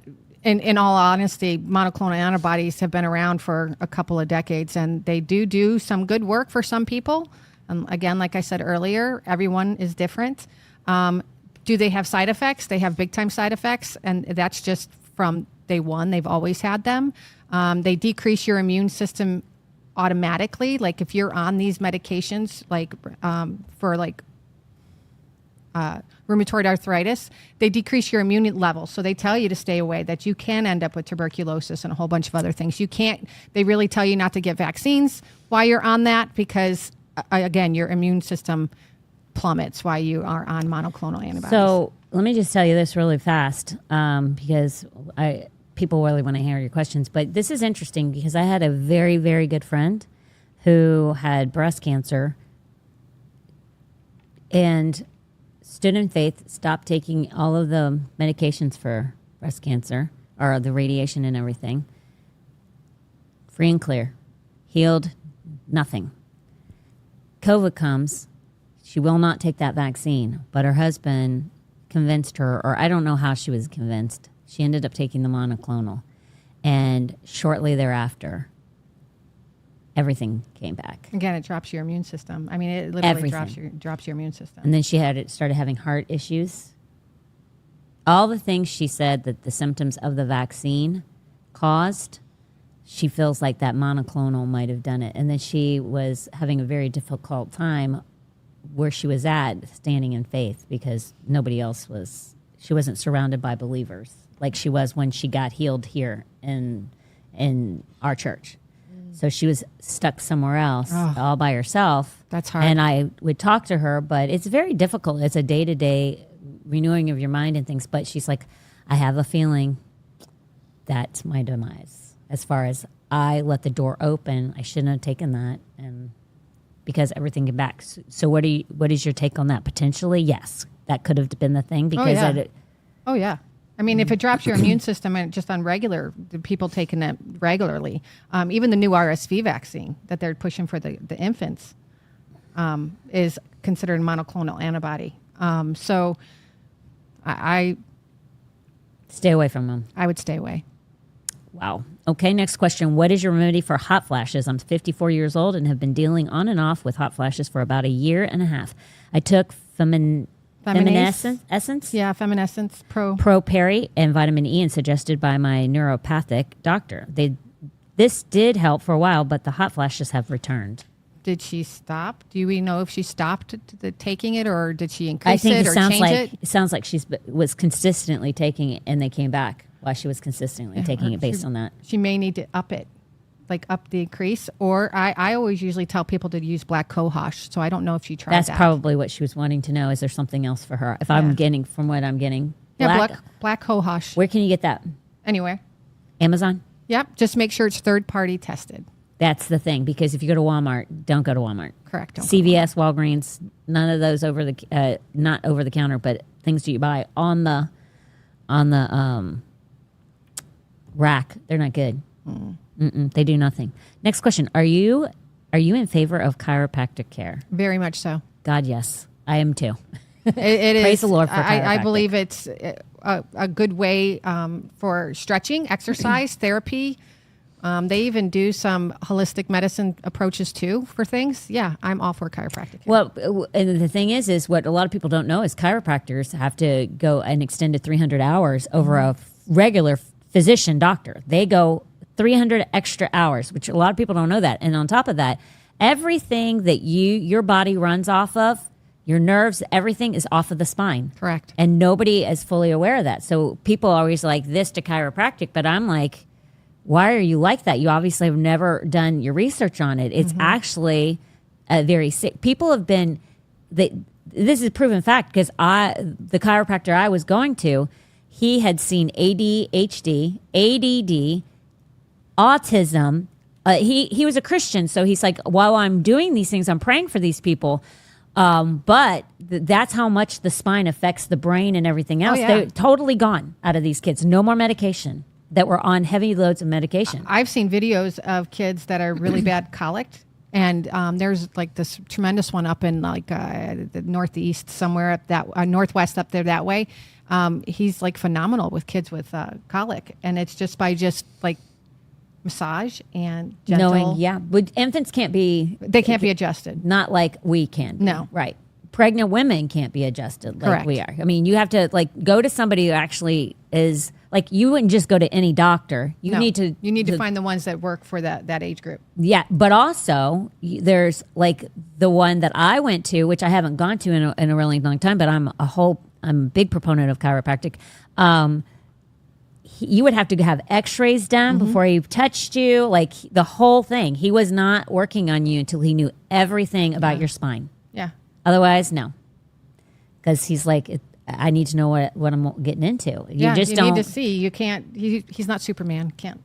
in all honesty, monoclonal antibodies have been around for a couple of decades, and they do some good work for some people. Again, like I said earlier, everyone is different. Do they have side effects? They have big-time side effects, and that's just from day one. They've always had them. They decrease your immune system automatically. Like if you're on these medications, like for rheumatoid arthritis, they decrease your immune level. So they tell you to stay away, that you can end up with tuberculosis and a whole bunch of other things. They really tell you not to get vaccines while you're on that because, again, your immune system plummets while you are on monoclonal antibodies. So let me just tell you this really fast because people really want to hear your questions. But this is interesting because I had a very, very good friend who had breast cancer and stood in faith, stopped taking all of the medications for breast cancer or the radiation and everything. Free and clear. Healed, nothing. COVID comes. She will not take that vaccine, but her husband convinced her, or I don't know how she was convinced. She ended up taking the monoclonal. And shortly thereafter, everything came back. Again, it drops your immune system. I mean, it literally Everything. drops your immune system. And then she started having heart issues. All the things she said that the symptoms of the vaccine caused, she feels like that monoclonal might have done it. And then she was having a very difficult time where she was at, standing in faith, because nobody else was. She wasn't surrounded by believers like she was when she got healed here in our church. So she was stuck somewhere else all by herself. That's hard. And I would talk to her, but it's very difficult. It's a day-to-day renewing of your mind and things. But she's like, I have a feeling that's my demise. As far as I let the door open, I shouldn't have taken that, and because everything came back. So what is your take on that? Potentially, yes, that could have been the thing. Because Oh yeah. I mean, if it drops your immune system and just on regular, the people taking it regularly, even the new RSV vaccine that they're pushing for the infants is considered a monoclonal antibody. So I stay away from them. I would stay away. Wow. Okay, next question. What is your remedy for hot flashes? I'm 54 years old and have been dealing on and off with hot flashes for about a year and a half. I took Feminescence? Yeah, Feminescence Pro Peri and vitamin E, and suggested by my neuropathic doctor. This did help for a while, but the hot flashes have returned. Did she stop? Do we know if she stopped taking it, or did she increase it or sounds change like it? It sounds like she was consistently taking it, and they came back while she was consistently taking it based on that. She may need to up it. Like up the increase, or I always usually tell people to use black cohosh. So I don't know if she tried That's that. probably what she was wanting to know. Is there something else for her? If I'm getting from what I'm getting, black cohosh. Where can you get that? Anywhere. Amazon? Yep. Just make sure it's third party tested. That's the thing, because if you go to Walmart, don't go to Walmart. Correct. CVS, Walgreens, none of those not over the counter, but things that you buy on the rack. They're not good. They do nothing. Next question. Are you Are you in favor of chiropractic care? Very much so. God, yes. I am too. It Praise is. the Lord for I chiropractic. believe it's a good way for stretching, exercise, therapy. They even do some holistic medicine approaches too for things. Yeah, I'm all for chiropractic care. Well, and the thing is what a lot of people don't know is chiropractors have to go an extended 300 hours over a regular physician doctor. They go 300 extra hours, which a lot of people don't know that. And on top of that, everything that your body runs off of, your nerves, everything is off of the spine. Correct. And nobody is fully aware of that. So people always like this to chiropractic, but I'm like, why are you like that? You obviously have never done your research on it. It's actually a very sick. People have been, this is a proven fact because the chiropractor I was going to, he had seen ADHD, ADD, autism. He was a Christian, so he's like, while I'm doing these things, I'm praying for these people. But that's how much the spine affects the brain and everything else. yeah. They're totally gone out of these kids. No more medication. That were on heavy loads of medication. I've seen videos of kids that are really bad colicked. And there's like this tremendous one up in like the northeast somewhere up that northwest up there that way. He's like phenomenal with kids with colic, and it's just by like massage and gentle. Knowing, yeah, but infants can't be. They can't be adjusted. Not like we can. No. Right. Pregnant women can't be adjusted like Correct. we are. I mean, you have to like go to somebody who actually is like you wouldn't just go to any doctor. You No. need to. You need to find the ones that work for that age group. Yeah, but also there's like the one that I went to, which I haven't gone to in a really long time, but I'm a big proponent of chiropractic. You would have to have x-rays done before he touched you, like the whole thing. He was not working on you until he knew everything about your spine. Yeah. Otherwise, no. Because he's like, I need to know what I'm getting into. You just don't need to see. You can't. He's not Superman. Can't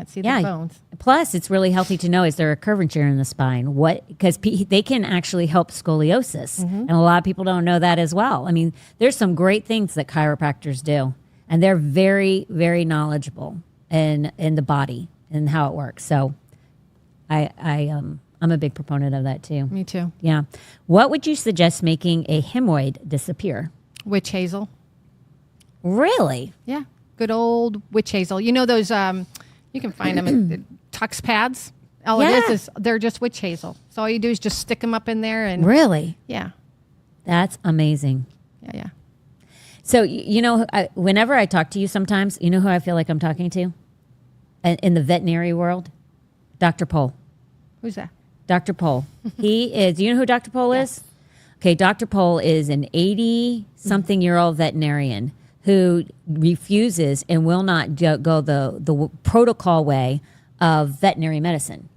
see the bones. Plus, it's really healthy to know, is there a curvature in the spine? Because they can actually help scoliosis. And a lot of people don't know that as well. I mean, there's some great things that chiropractors do. And they're very, very knowledgeable in the body and how it works. So I'm a big proponent of that too. Me too. Yeah. What would you suggest making a hemorrhoid disappear? Witch hazel. Really? Yeah. Good old witch hazel. You know those, you can find them at the Tux pads. All Yeah. it is they're just witch hazel. So all you do is just stick them up in there and. Really? Yeah. That's amazing. Yeah. So, whenever I talk to you sometimes, you know who I feel like I'm talking to? In the veterinary world? Dr. Pohl. Who's that? Dr. Pohl. He is, you know who Dr. Pohl is? Okay, Dr. Pohl is an 80-something-year-old veterinarian who refuses and will not go the protocol way of veterinary medicine.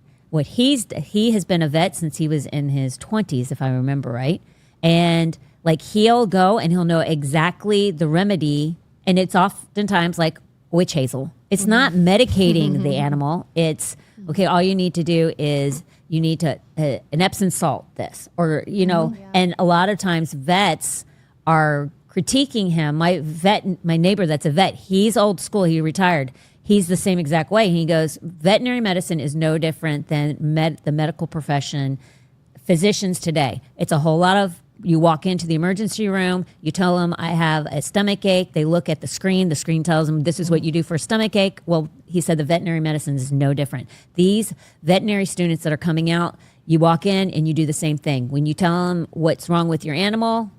He has been a vet since he was in his 20s, if I remember right. And like he'll go and he'll know exactly the remedy, and it's oftentimes like witch hazel. It's not medicating the animal. It's okay. All you need to do is you need to an Epsom salt this, or and a lot of times vets are critiquing him. My neighbor that's a vet, he's old school. He retired. He's the same exact way. And he goes, veterinary medicine is no different than the medical profession. Physicians today, it's a whole lot of. You walk into the emergency room, you tell them, I have a stomach ache. They look at the screen tells them, this is what you do for a stomach ache. Well, he said the veterinary medicine is no different. These veterinary students that are coming out, you walk in and you do the same thing. When you tell them what's wrong with your animal,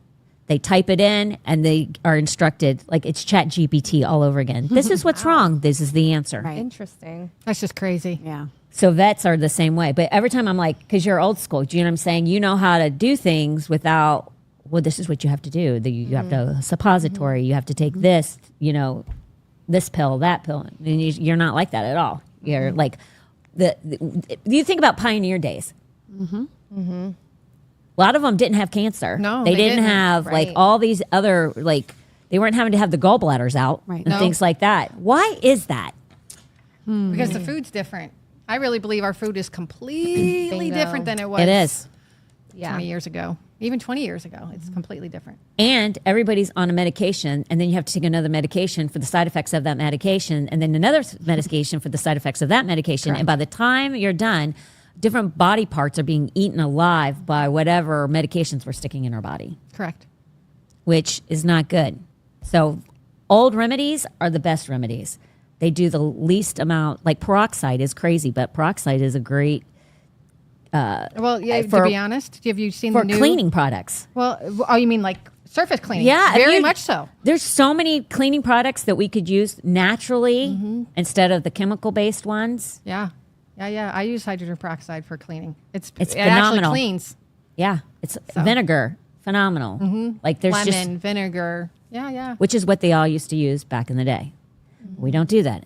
they type it in and they are instructed, like it's Chat GPT all over again. This is what's wrong. This is the answer. Right. Interesting. That's just crazy. Yeah. So vets are the same way. But every time I'm like, because you're old school, do you know what I'm saying? You know how to do things without, well, this is what you have to do. You have to suppository. You have to take this, this pill, that pill. And you're not like that at all. You're like, you think about pioneer days. A lot of them didn't have cancer. No, they they didn't didn't. have like Right. all these other, like, they weren't having to have the gallbladders out Right. and No. things like that. Why is that? Because the food's different. I really believe our food is completely Bingo. different than it was. It is. 20 years ago. Even 20 years ago. It's completely different. And everybody's on a medication, and then you have to take another medication for the side effects of that medication, and then another medication for the side effects of that medication. And by the time you're done, different body parts are being eaten alive by whatever medications we're sticking in our body, Correct. which is not good. So old remedies are the best remedies. They do the least amount, like peroxide is crazy, but peroxide is a great Well, yeah. for- To be honest, have you seen for the new cleaning products. Well, oh, you mean like surface cleaning? Yeah, very you- much so. There's so many cleaning products that we could use naturally instead of the chemical-based ones. Yeah, yeah. I use hydrogen peroxide for cleaning. It phenomenal. actually cleans. Yeah, it's vinegar, phenomenal. Like there's Lemon, just, vinegar. Yeah. which is what they all used to use back in the day. We don't do that.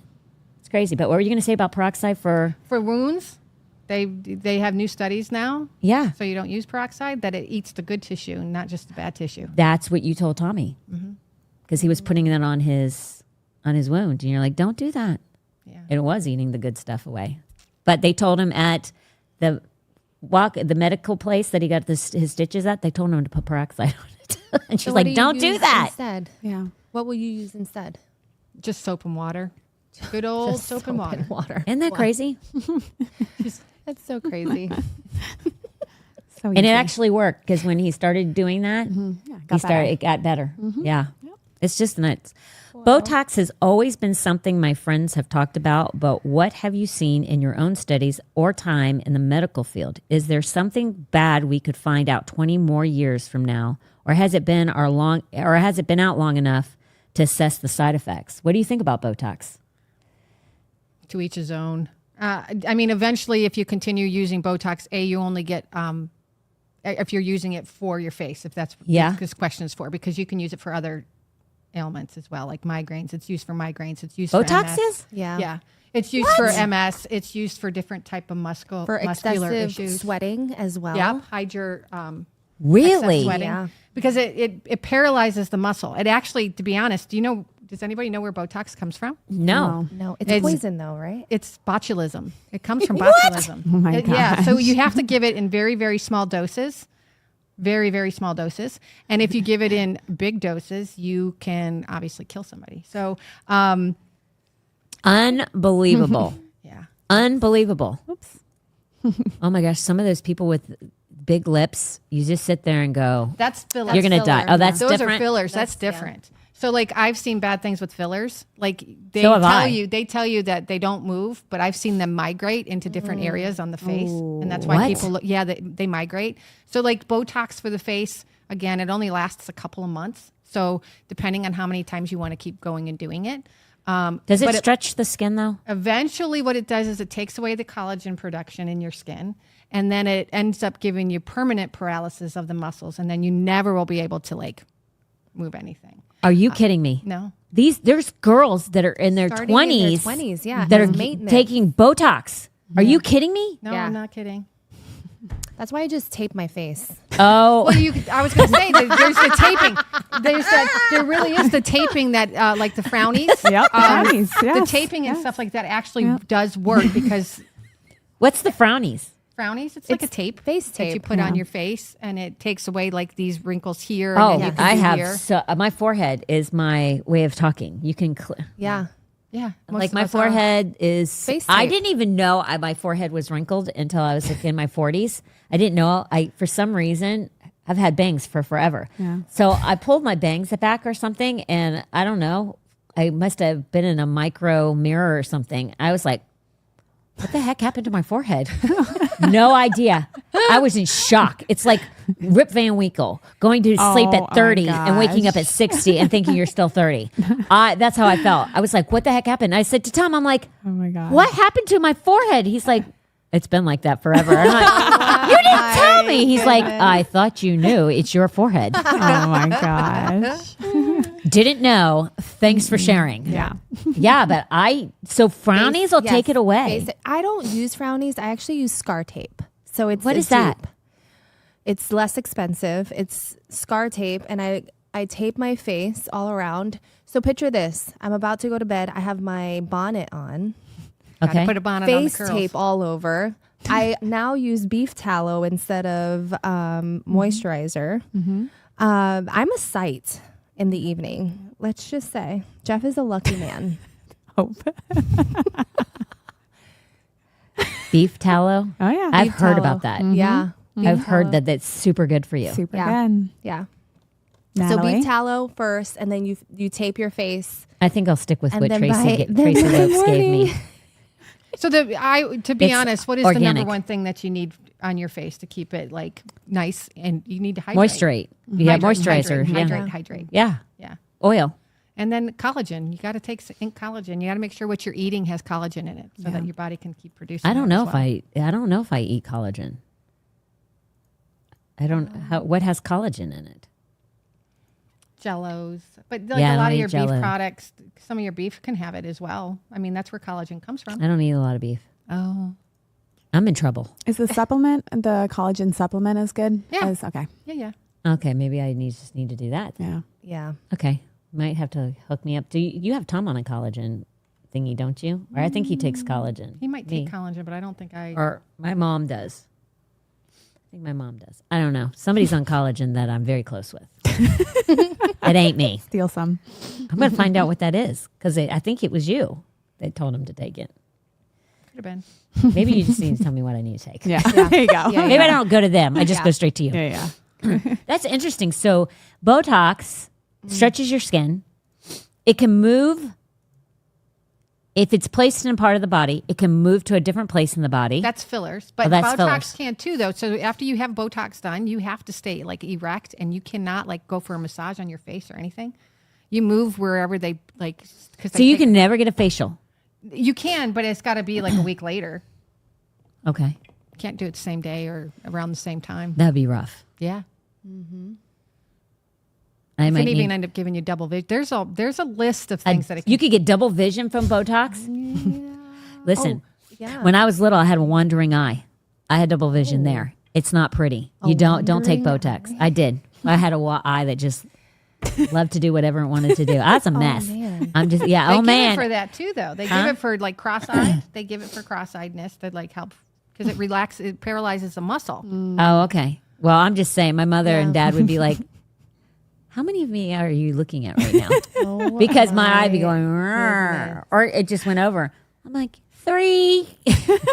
It's crazy. But what were you going to say about peroxide for? For wounds, they have new studies now. Yeah, So you don't use peroxide, that it eats the good tissue, not just the bad tissue. that's what you told Tommy because he was putting that on his wound, and you're like, don't do that. Yeah. It was eating the good stuff away. But they told him at the medical place that he got his stitches at, they told him to put peroxide on it. And she's So what like, don't do use that. Instead? Yeah. What will you use instead? Just soap and water. Good old soap and water. Isn't that crazy? That's so crazy. So And it easy. actually worked because when he started doing that, got better. it got better. Yeah. It's just nuts. Botox has always been something my friends have talked about, but what have you seen in your own studies or time in the medical field? Is there something bad we could find out 20 more years from now, or has it been out long enough to assess the side effects? What do you think about Botox? To each his own. I mean, eventually, if you continue using Botox, you only get if you're using it for your face, if that's what this question is for, because you can use it for other ailments as well, like migraines. It's used for migraines. It's used for Botox MS. is? Yeah. It's used for MS. It's used for different type of muscular excessive issues. sweating as well. Yep. Hide your Really? excess sweating. Yeah. Because it paralyzes the muscle. It actually, to be honest, does anybody know where Botox comes from? No. No, it's It's- poison though, right? It's botulism. It comes from botulism. Oh my Yeah. So gosh. you have to give it in very, very small doses. Very, very small doses. And if you give it in big doses, you can obviously kill somebody. So, Unbelievable. yeah. Unbelievable. Oops. Oh my gosh. Some of those people with big lips, you just sit there and go, That's filler. you're going to die. filler. Oh, that's Those different. are fillers. That's different. So like I've seen bad things with fillers. Like they So have I. tell you that they don't move, but I've seen them migrate into different areas on the face. And that's why What? people look, they migrate. So like Botox for the face, again, it only lasts a couple of months. So depending on how many times you want to keep going and doing it. Does it but stretch the skin though? Eventually what it does is it takes away the collagen production in your skin. And then it ends up giving you permanent paralysis of the muscles. And then you never will be able to like move anything. Are you kidding me? No. There's girls that are in their Starting in their 20s 20s, yeah, that are as maintenance. taking Botox. Are you kidding me? No, Yeah. I'm not kidding. That's why I just tape my face. Oh, Well, I was going to say that there's the taping. There really is the taping that, like the frownies. Yep, brownies, The yes, taping and yes. stuff like that actually does work because what's the frownies? frownies, it's like a tape. face that you tape. put on your face and it takes away like these wrinkles here. Oh, and then you can I do have. here. So, my forehead is my way of talking. You can, Yeah. Yeah. most like of my us are. forehead is. Face I tape. didn't even know my forehead was wrinkled until I was like in my 40s. I didn't know. For some reason, I've had bangs for forever. Yeah. So I pulled my bangs back or something, and I don't know. I must have been in a micro mirror or something. I was like, what the heck happened to my forehead? No idea. I was in shock. It's like Rip Van Winkle going to sleep Oh, at 30 my and waking up gosh. at 60 and thinking you're still 30. That's how I felt. I was like, what the heck happened? I said to Tom, I'm like, Oh my God. what happened to my forehead? He's like, it's been like that forever. And I'm like, you didn't tell me. He's like, I thought you knew. It's your forehead. Oh my gosh. Didn't know. Thanks for sharing. Yeah. Yeah, but so frownies will Yes, take it away. I don't use frownies. I actually use scar tape. So it's What a is that? dupe. It's less expensive. It's scar tape, and I tape my face all around. So picture this: I'm about to go to bed. I have my bonnet on, Gotta Okay. put a bonnet on the face curls. tape all over. I now use beef tallow instead of moisturizer. I'm a sight in the evening. Let's just say Jeff is a lucky man. Hope. Beef tallow. Oh yeah. I've Beef heard tallow. about that. Yeah. I've heard that that's super good for you. Super Yeah. good. Yeah. Natalie? So beef tallow first, and then you tape your face. I think I'll stick with And what then Tracy by- Tracy then by Lopes gave me. morning- So to be It's honest, what is the organic. number one thing that you need on your face to keep it like nice? And you need to hydrate. Moisturate. Yeah, moisturizer. Yeah. Hydrate. Yeah. Yeah. Oil. And then collagen. You got to take collagen. You got to make sure what you're eating has collagen in it, so that your body can keep producing. I don't it know as if well. I don't know if I eat collagen. I don't what has collagen in it? Jellos, but like Yeah, I a lot don't of your eat Jell-O. beef products, some of your beef can have it as well. I mean, that's where collagen comes from. I don't eat a lot of beef. Oh, I'm in trouble. Is the supplement, the collagen supplement, is good? Yeah. Okay. yeah. Okay, maybe I just need to do that. Yeah. Yeah. Okay, might have to hook me up. Do you have Tom on a collagen thingy, don't you? Or I think he takes collagen. He might take Me. collagen, but I don't think I. Or my mom does. I think my mom does. I don't know. Somebody's on collagen that I'm very close with. It ain't me. Steal some. I'm going to find out what that is because I think it was you that told him to take it. Could have been. Maybe you just need to tell me what I need to take. Yeah. There you go. Yeah. Maybe I don't go to them. I just go straight to you. Yeah. Yeah. That's interesting. So Botox stretches your skin. It can move. If it's placed in a part of the body, it can move to a different place in the body. That's fillers, but that's Botox fillers. can too, though. So after you have Botox done, you have to stay like erect, and you cannot like go for a massage on your face or anything. You move wherever they like. So you can never get a facial. You can, but it's got to be like a week later. Okay. You can't do it the same day or around the same time. That'd be rough. Yeah. I It might can even need, end up giving you double vision. There's a list of things that it can you could get double vision from Botox. Listen, Yeah. when I was little, I had a wandering eye. I had double vision there. It's not pretty. You don't take Botox. I did. I had a eye that just loved to do whatever it wanted to do. I was a mess. man. I'm just They oh give man. it for that too, though. They give it for like cross-eyed. They give it for cross-eyedness to like help because it paralyzes the muscle. Oh, okay. Well, I'm just saying, my mother and dad would be like, "How many of me are you looking at right now?" Because my eye be going, "Rrr," or it just went over. I'm like, 3.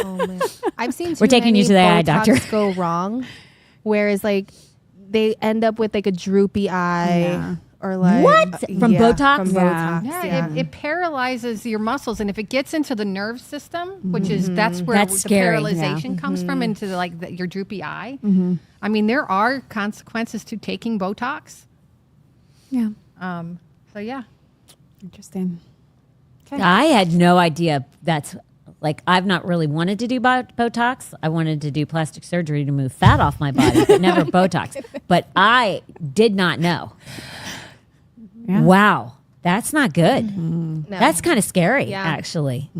Oh, man. I've seen We're taking you to the eye Botox doctor. go wrong, whereas like they end up with like a droopy eye Yeah. or like What? From Botox? From Yeah. Botox, Yeah, It paralyzes your muscles, and if it gets into the nerve system, which is that's where That's the scary. paralyzation comes from, into your droopy eye. I mean, there are consequences to taking Botox. Yeah. So yeah, Interesting. I had no idea that's like, I've not really wanted to do Botox. I wanted to do plastic surgery to move fat off my body, but never Botox. But I did not know. Yeah. Wow. That's not good. No. That's kind of scary, Yeah. actually.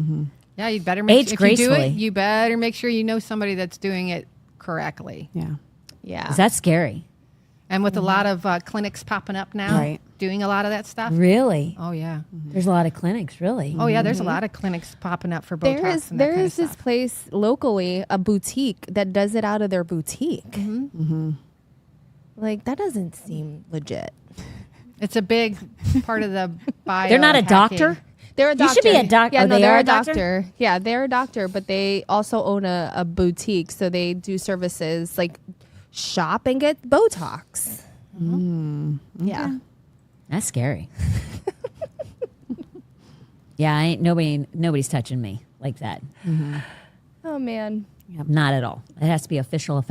yeah, you better make Age if you do gracefully. it. You better make sure you know somebody that's doing it correctly. Yeah. Yeah. 'Cause that's scary. And with a lot of clinics popping up now, Right. doing a lot of that stuff. Really? Oh yeah, There's a lot of clinics, really. oh yeah. There's a lot of clinics popping up for Botox. There is and that kind of this stuff. place locally, a boutique that does it out of their boutique. Like that doesn't seem legit. It's a big part of the bio. They're not a doctor? They're a You doctor. should be a doc- Yeah, oh, no, they they're are a a doctor? doctor. Yeah, they're a doctor, but they also own a boutique, so they do services like shop and get Botox. Yeah. That's scary. Yeah, nobody's touching me like that. Oh man. Not at all. It has to be official.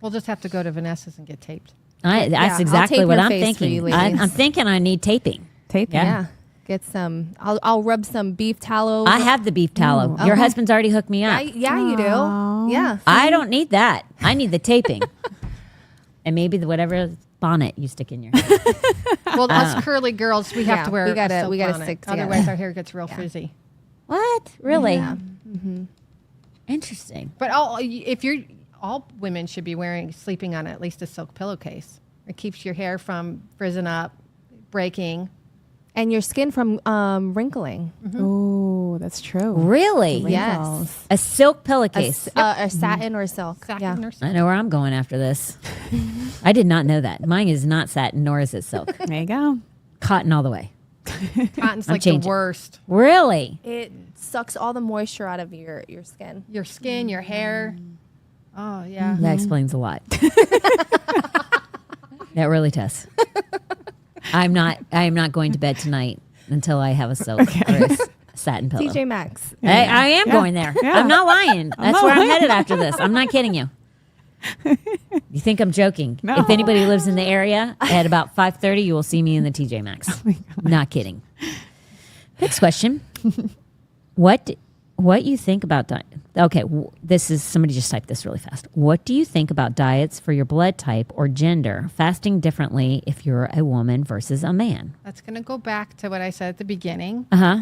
We'll just have to go to Vanessa's and get taped. That's I'll exactly tape what your I'm face for you thinking. ladies. I'm thinking I need taping. Tape. Yeah. Yeah. Get some. I'll rub some beef tallow. I have the beef tallow. Your husband's already hooked me up. Yeah, you do. Yeah. I don't need that. I need the taping. And maybe whatever bonnet you stick in your head. Well, us curly girls, we have Yeah, to wear. we gotta- a silk we gotta bonnet. stick together. Otherwise, our hair gets real frizzy. What? Really? Yeah. Interesting. But all women should be sleeping on at least a silk pillowcase. It keeps your hair from frizzing up, breaking. And your skin from wrinkling. Oh, that's true. Really? Yes. A silk pillowcase. A satin or silk. Satin Yeah. or something. I know where I'm going after this. I did not know that. Mine is not satin, nor is it silk. There you go. Cotton all the way. Cotton's I'm like the changing. worst. Really? It sucks all the moisture out of your skin. Your skin, your hair. Oh yeah. That explains a lot. That really does. I am not going to bed tonight until I have a silk or a satin pillow. TJ Maxx. I am going there. Yeah. I'm not lying. That's where I'm headed after this. I'm not kidding you. You think I'm joking? No. If anybody lives in the area at about 5:30, you will see me in the TJ Maxx. Not kidding. Next question. What you think about diet? Okay, this is somebody just typed this really fast. What do you think about diets for your blood type or gender, fasting differently if you're a woman versus a man? That's going to go back to what I said at the beginning. Uh-huh.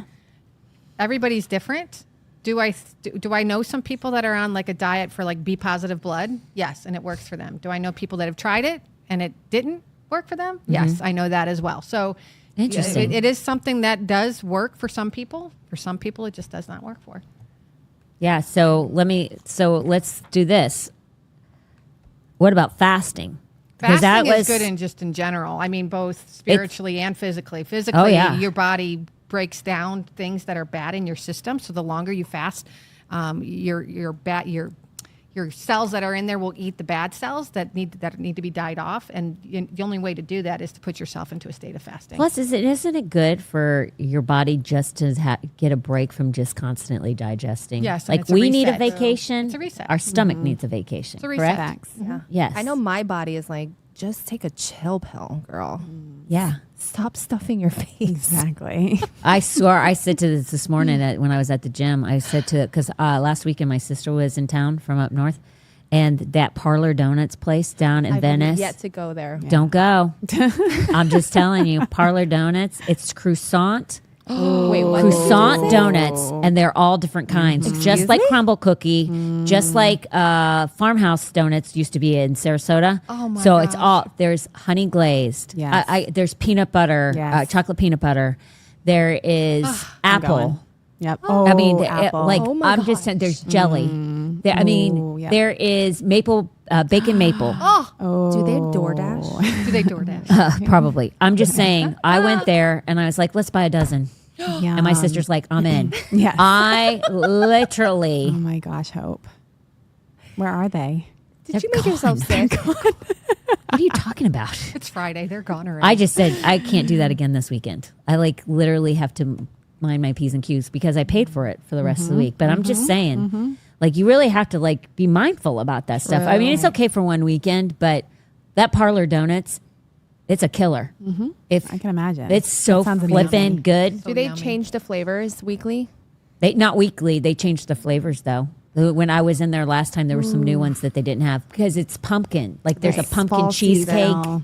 Everybody's different. Do I know some people that are on like a diet for like B positive blood? Yes, and it works for them. Do I know people that have tried it and it didn't work for them? Yes, I know that as well. So Interesting. it is something that does work for some people. For some people, it just does not work for. Yeah, so let's do this. What about fasting? Because Fasting is good in general. I mean, both spiritually and physically. Physically, your body breaks down things that are bad in your system. So the longer you fast, your cells that are in there will eat the bad cells that need to be died off. And the only way to do that is to put yourself into a state of fasting. Plus, isn't it good for your body just to get a break from just constantly digesting? Yes, and like it's a we need a reset. vacation. It's a reset. Our stomach needs a vacation. It's a reset. Correct? Facts. Yeah. Yes. I know my body is like, just take a chill pill, girl. Yeah. Stop stuffing your face. Exactly. I swear, I said to this morning when I was at the gym, I said to, because last weekend my sister was in town from up north, and that Parlor Donuts place down in I've Venice. yet to go there. Don't go. I'm just telling you, Parlor Donuts, it's croissant. Wait, what? Croissant donuts, and they're all different kinds, just like crumble cookie, just like farmhouse donuts used to be in Sarasota. Oh my So it's gosh. all there's honey glazed. Yes. There's peanut butter, Yes. chocolate peanut butter. There is apple. going. Yep. Oh, I mean, apple. like Oh my I'm just saying, there's jelly. There, I mean, Ooh, yeah. there is maple bacon maple. Do they DoorDash? Do they DoorDash? Probably. I'm just saying. I went there and I was like, let's buy a dozen. And my sister's like, I'm in. Yes. I literally. Oh my gosh, Hope. Where are they? Did you make yourself sick? What are you talking about? It's Friday. They're gone already. I just said I can't do that again this weekend. I like literally have to mind my P's and Q's because I paid for it for the rest of the week. But I'm just saying, like, you really have to like be mindful about that stuff. I mean, it's okay for one weekend, but that Parlor Donuts, it's a killer. If I can imagine. it's so That sounds flippin' amazing. good. So Do they yummy. change the flavors weekly? They not weekly. They changed the flavors though. When I was in there last time, there were some new ones that they didn't have because it's pumpkin. Like there's Right. a pumpkin Fall cheesecake. season.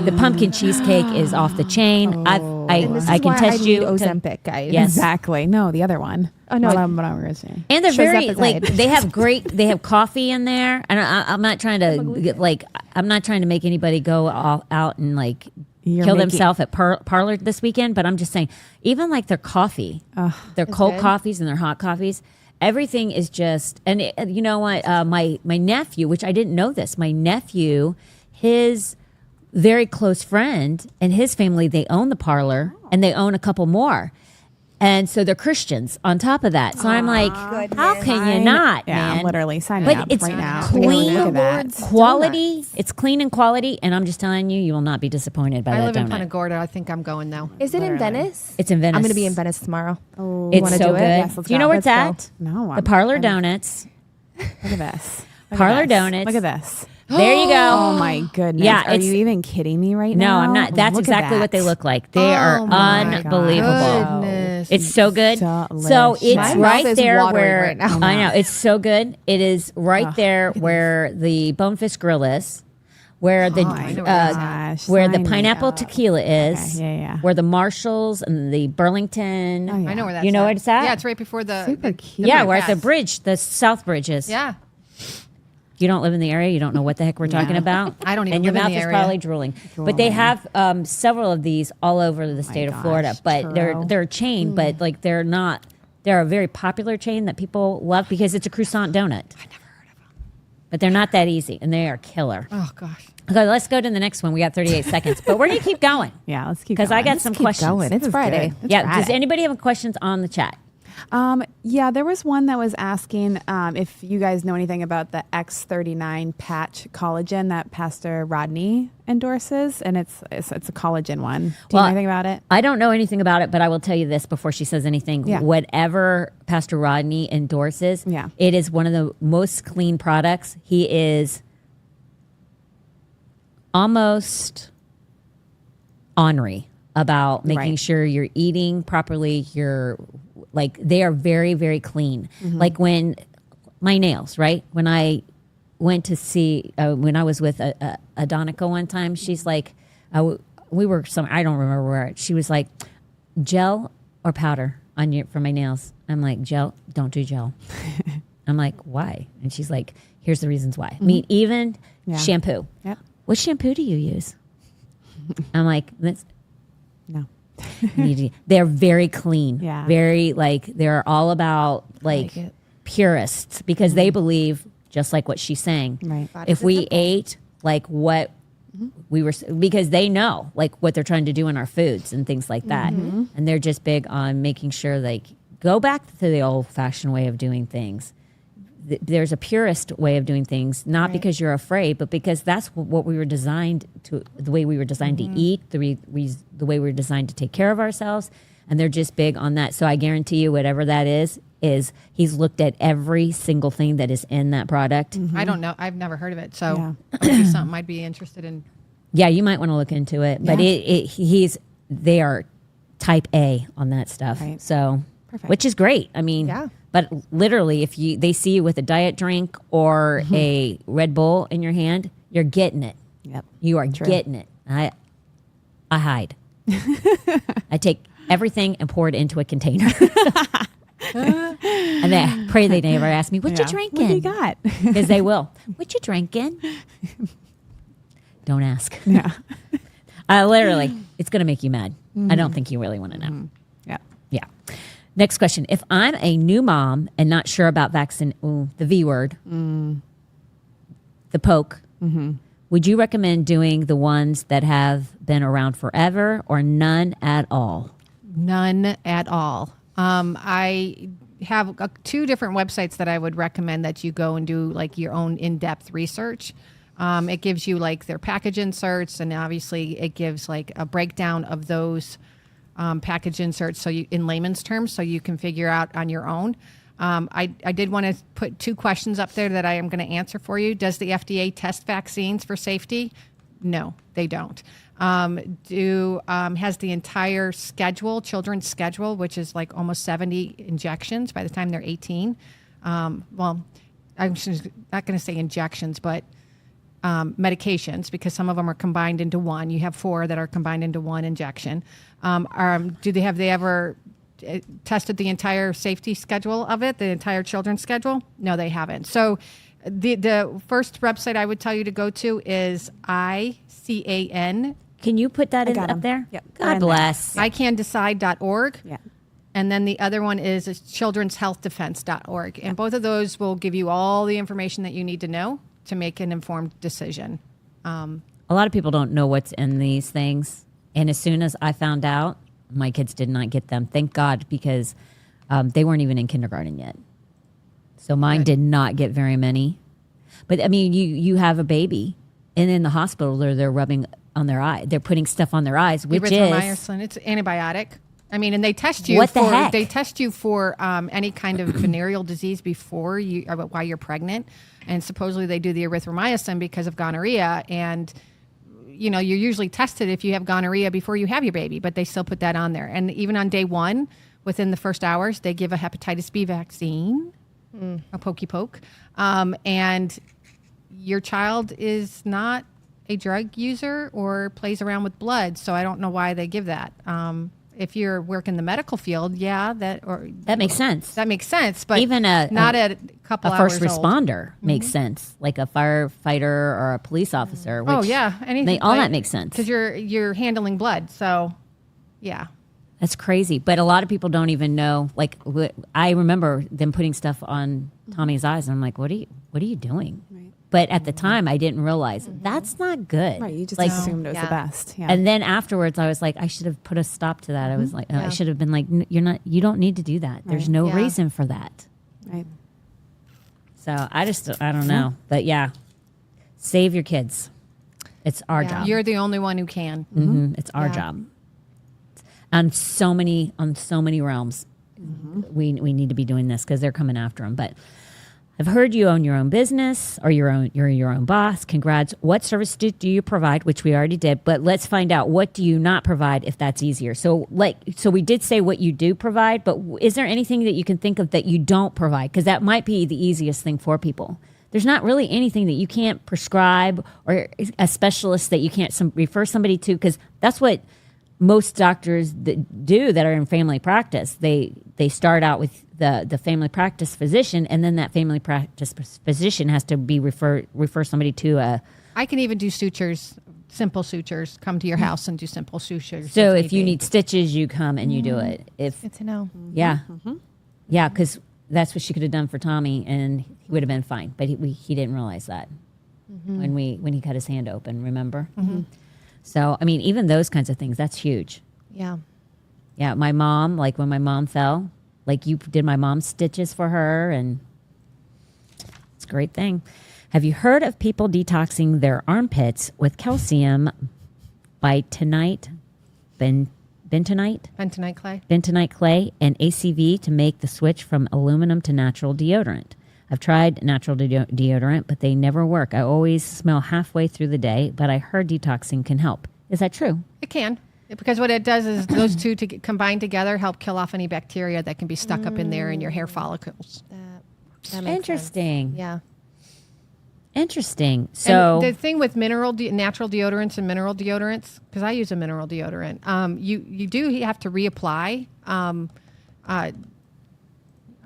The pumpkin cheesecake is off the chain. And this I is can why test I you. need to- Ozempic, guys. Yes. Exactly. No, the other one. Oh, no. What I'm going to say. And they're very like Shazapazide. they have they have coffee in there. And I'm not trying to I'm not trying to make anybody go all out and like You're kill making- themselves at Parlor this weekend. But I'm just saying, even like their coffee, their cold good. coffees and their hot coffees, everything is just. And you know what? My nephew, which I didn't know this, my nephew, his very close friend and his family, they own the Parlor and they own a couple more. And so they're Christians on top of that. So I'm like, how can you not, Yeah, man? I'm literally signing But up it's right now. clean, Look at that. quality. It's clean and quality. And I'm just telling you, you will not be disappointed by I that live in donut. Punta Gorda. I think I'm going though. Is it in Literally. Venice? It's in Venice. I'm going to be in Venice tomorrow. Oh, It's wanna so do it? good. Yes, let's Do you go. know where it's Let's at? No, The Parlor Donuts. Look at this. Look at Parlor this. Donuts. Look at this. There you go. Oh my goodness. Yeah, Are it's- you even kidding me right No, now? I'm not. That's Look at exactly what they that. look like. They are my unbelievable. Goodness. It's so good. So Delicious. it's My mouth right is there watering where right now. I know it's so good. It is right there where the Bonefish Grill is, where the I know where that's at. where the Sign me pineapple up. tequila is. Okay, yeah. Where the Marshalls and the Burlington. Oh, yeah. I know where that's You know at. where it's at? Yeah, it's right before the Super the- cute. Yeah, the we're at the bypass. bridge, the South Bridge is. Yeah. You don't live in the area. You don't know what the heck we're talking about. I don't even And your live in mouth the is area. probably drooling. But they have several of these all over the state of gosh, Florida. But churro. they're a chain, but like they're not. They're a very popular chain that people love because it's a croissant donut. but they're not that easy, and they are killer. Oh gosh. Okay, let's go to the next one. We got 38 seconds, but we're going to keep going. Yeah, let's keep Because going. I got some Keep questions. going. It's This is Friday. good. Yeah, does anybody have questions on the chat? Yeah, there was one that was asking if you guys know anything about the X39 patch collagen that Pastor Rodney endorses, and it's a collagen one. Do you know anything about it? I don't know anything about it, but I will tell you this before she says anything. Yeah. Whatever Pastor Rodney endorses, Yeah. it is one of the most clean products. He is almost ornery about making Right. sure you're eating properly. You're like, they are very, very clean. Like when my nails, right? When I went to see, when I was with Adonica one time, she's like, we were I don't remember where. She was like, gel or powder for my nails. I'm like, gel, don't do gel. I'm like, why? And she's like, here's the reasons why. I mean, even shampoo. Yep. What shampoo do you use? I'm like, No. they're very clean. Yeah. Very they're all about like it. purists because they believe, just like what she's saying, Right. if we ate like what we were, because they know like what they're trying to do in our foods and things like that. And they're just big on making sure go back to the old fashioned way of doing things. There's a purist way of doing things, not because you're afraid, but because that's what we were designed to, the way we were designed to eat, the way we were designed to take care of ourselves. And they're just big on that. So I guarantee you, whatever that is he's looked at every single thing that is in that product. I don't know. I've never heard of it. So it would be something I'd be interested in. Yeah, you might want to look into it. But they are type A on that stuff. Right. So, Perfect. which is great. I mean, Yeah. but literally, if they see you with a diet drink or a Red Bull in your hand, you're getting it. Yep. You are getting it. I hide. I take everything and pour it into a container. And I pray they never ask me, what you drinking? What do you got? Because they will. What you drinking? Don't ask. Yeah. Literally, it's going to make you mad. I don't think you really want to know. Yeah. Yeah. Next question. If I'm a new mom and not sure about vaccine, the V word, the poke, would you recommend doing the ones that have been around forever or none at all? None at all. I have two different websites that I would recommend that you go and do like your own in-depth research. It gives you like their package inserts, and obviously it gives like a breakdown of those package inserts, so you, in layman's terms, so you can figure out on your own. I did want to put two questions up there that I am going to answer for you. Does the FDA test vaccines for safety? No, they don't. Has the entire schedule, children's schedule, which is like almost 70 injections by the time they're 18. Well, I'm not going to say injections, but medications, because some of them are combined into one. You have 4 that are combined into one injection. Have they ever tested the entire safety schedule of it, the entire children's schedule? No, they haven't. So the first website I would tell you to go to is ICAN. Can you put that got up 'em. there? Yep. They're God in there. bless. ICANDecide.org. Yeah. And then the other one is children'shealthdefense.org. And both of those will give you all the information that you need to know to make an informed decision. A lot of people don't know what's in these things. And as soon as I found out, my kids did not get them. Thank God, because they weren't even in kindergarten yet. So mine did not get very many. But I mean, you have a baby, and in the hospital, they're rubbing on their eye. They're putting stuff on their eyes, which is Erythromycin. It's antibiotic. I mean, and they test you What the for heck? they test you for any kind of venereal disease before you while you're pregnant, and supposedly they do the erythromycin because of gonorrhea. And you know, you're usually tested if you have gonorrhea before you have your baby, but they still put that on there. And even on day 1, within the first hours, they give a hepatitis B vaccine, a pokey poke, and your child is not a drug user or plays around with blood, so I don't know why they give that. If you're working the medical field, that makes sense. That makes sense, but Even not at a couple a first hours old. responder makes sense, like a firefighter or a police officer. Which Oh yeah, anything. all that makes sense. because you're handling blood. So, yeah. That's crazy. But a lot of people don't even know. Like I remember them putting stuff on Tommy's eyes, and I'm like, "What are you doing?" Right. But at the time, I didn't realize that's not good. Right. You just like, assumed it was the Yeah. best. Yeah. and then afterwards, I was like, I should have put a stop to that. I was like, I should have been like, you don't need to do that. There's Right. no Yeah. reason for that. right. So I don't know. But yeah, save your kids. It's our Yeah. job. You're the only one who can. It's our Yeah. job. On so many realms, we need to be doing this because they're coming after them. But I've heard you own your own business or you're your own boss. Congrats. What service do you provide? Which we already did, but let's find out what do you not provide if that's easier. So we did say what you do provide, but is there anything that you can think of that you don't provide? Because that might be the easiest thing for people. There's not really anything that you can't prescribe or a specialist that you can't refer somebody to, because that's what most doctors that are in family practice. They start out with the family practice physician, and then that family practice physician has to refer somebody to a. I can even do sutures, simple sutures. Come to your house and do simple sutures. So if you need stitches, you come and you do it. If Good to know. yeah, yeah, because that's what she could have done for Tommy, and he would have been fine. But he didn't realize that when he cut his hand open. Remember? So I mean, even those kinds of things, that's huge. Yeah. Yeah, my mom, like when my mom fell, like you did my mom's stitches for her, and it's a great thing. Have you heard of people detoxing their armpits with calcium bentonite, bentonite clay, and ACV to make the switch from aluminum to natural deodorant? I've tried natural deodorant, but they never work. I always smell halfway through the day, but I heard detoxing can help. Is that true? It can. Because what it does is those two combined together help kill off any bacteria that can be stuck up in there in your hair follicles. That makes Interesting. sense. Yeah. Interesting. So And the thing with natural deodorants and mineral deodorants, because I use a mineral deodorant, you have to reapply. I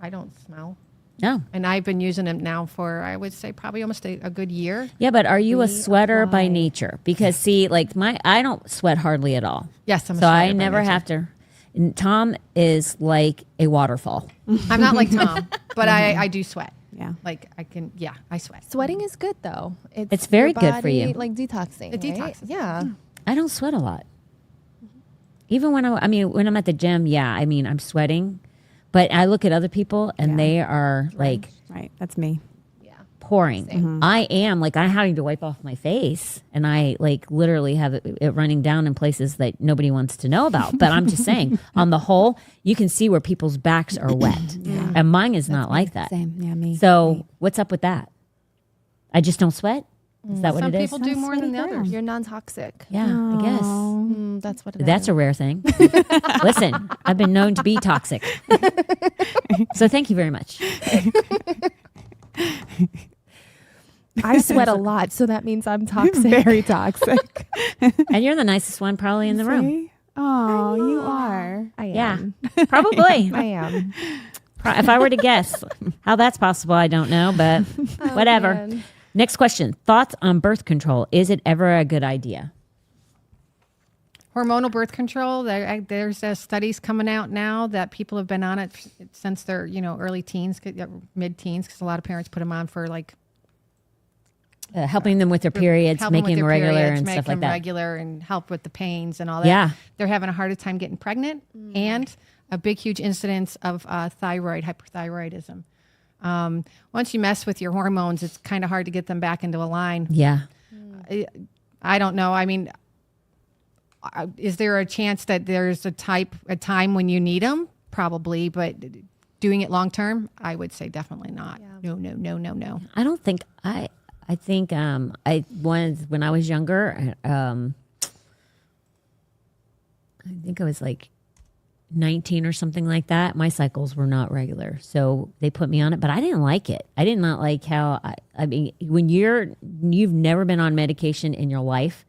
don't smell. no. And I've been using them now for, I would say, probably almost a good year. Yeah, but are you a sweater by nature? Because see, like I don't sweat hardly at all. Yes, I'm a so I sweater by never nature. have to. And Tom is like a waterfall. I'm not like Tom, but I do sweat. Yeah. Like I sweat. Sweating is good though. It's very your good for body, you. Like detoxing. It right? detoxes. Yeah. I don't sweat a lot. Even when when I'm at the gym, yeah, I mean I'm sweating, but I look at other people and they are like Right. That's me. Yeah. pouring. I am like I'm having to wipe off my face, and I like literally have it running down in places that nobody wants to know about. But I'm just saying, on the whole, you can see where people's backs are wet, and mine is not like that. Same. Yeah, me. So what's up with that? I just don't sweat. Is that what Some it is? people do more than the sweaty others. You're non-toxic. Yeah, I guess. That's what it is. That's a rare thing. Listen, I've been known to be toxic. So thank you very much. I sweat a lot, so that means I'm toxic. Very toxic. And you're the nicest one probably in the room. Oh, you are. I Yeah, am. probably. I am. If I were to guess how that's possible, I don't know, but whatever. man. Next question. Thoughts on birth control. Is it ever a good idea? Hormonal birth control. There's studies coming out now that people have been on it since their early teens, mid-teens, because a lot of parents put them on for like Helping them with their periods, help them with making them their regular periods, and make stuff like them that. regular and help with the pains and all that. Yeah. They're having a harder time getting pregnant and a big, huge incidence of hyperthyroidism. Once you mess with your hormones, it's kind of hard to get them back into a line. Yeah. I don't know. I mean, is there a chance that there's a time when you need them? Probably, but doing it long term, I would say definitely not. Yeah. No. I don't think I think when I was younger, I think I was like 19 or something like that. My cycles were not regular, so they put me on it, but I didn't like it. I did not like how I mean, when you've never been on medication in your life,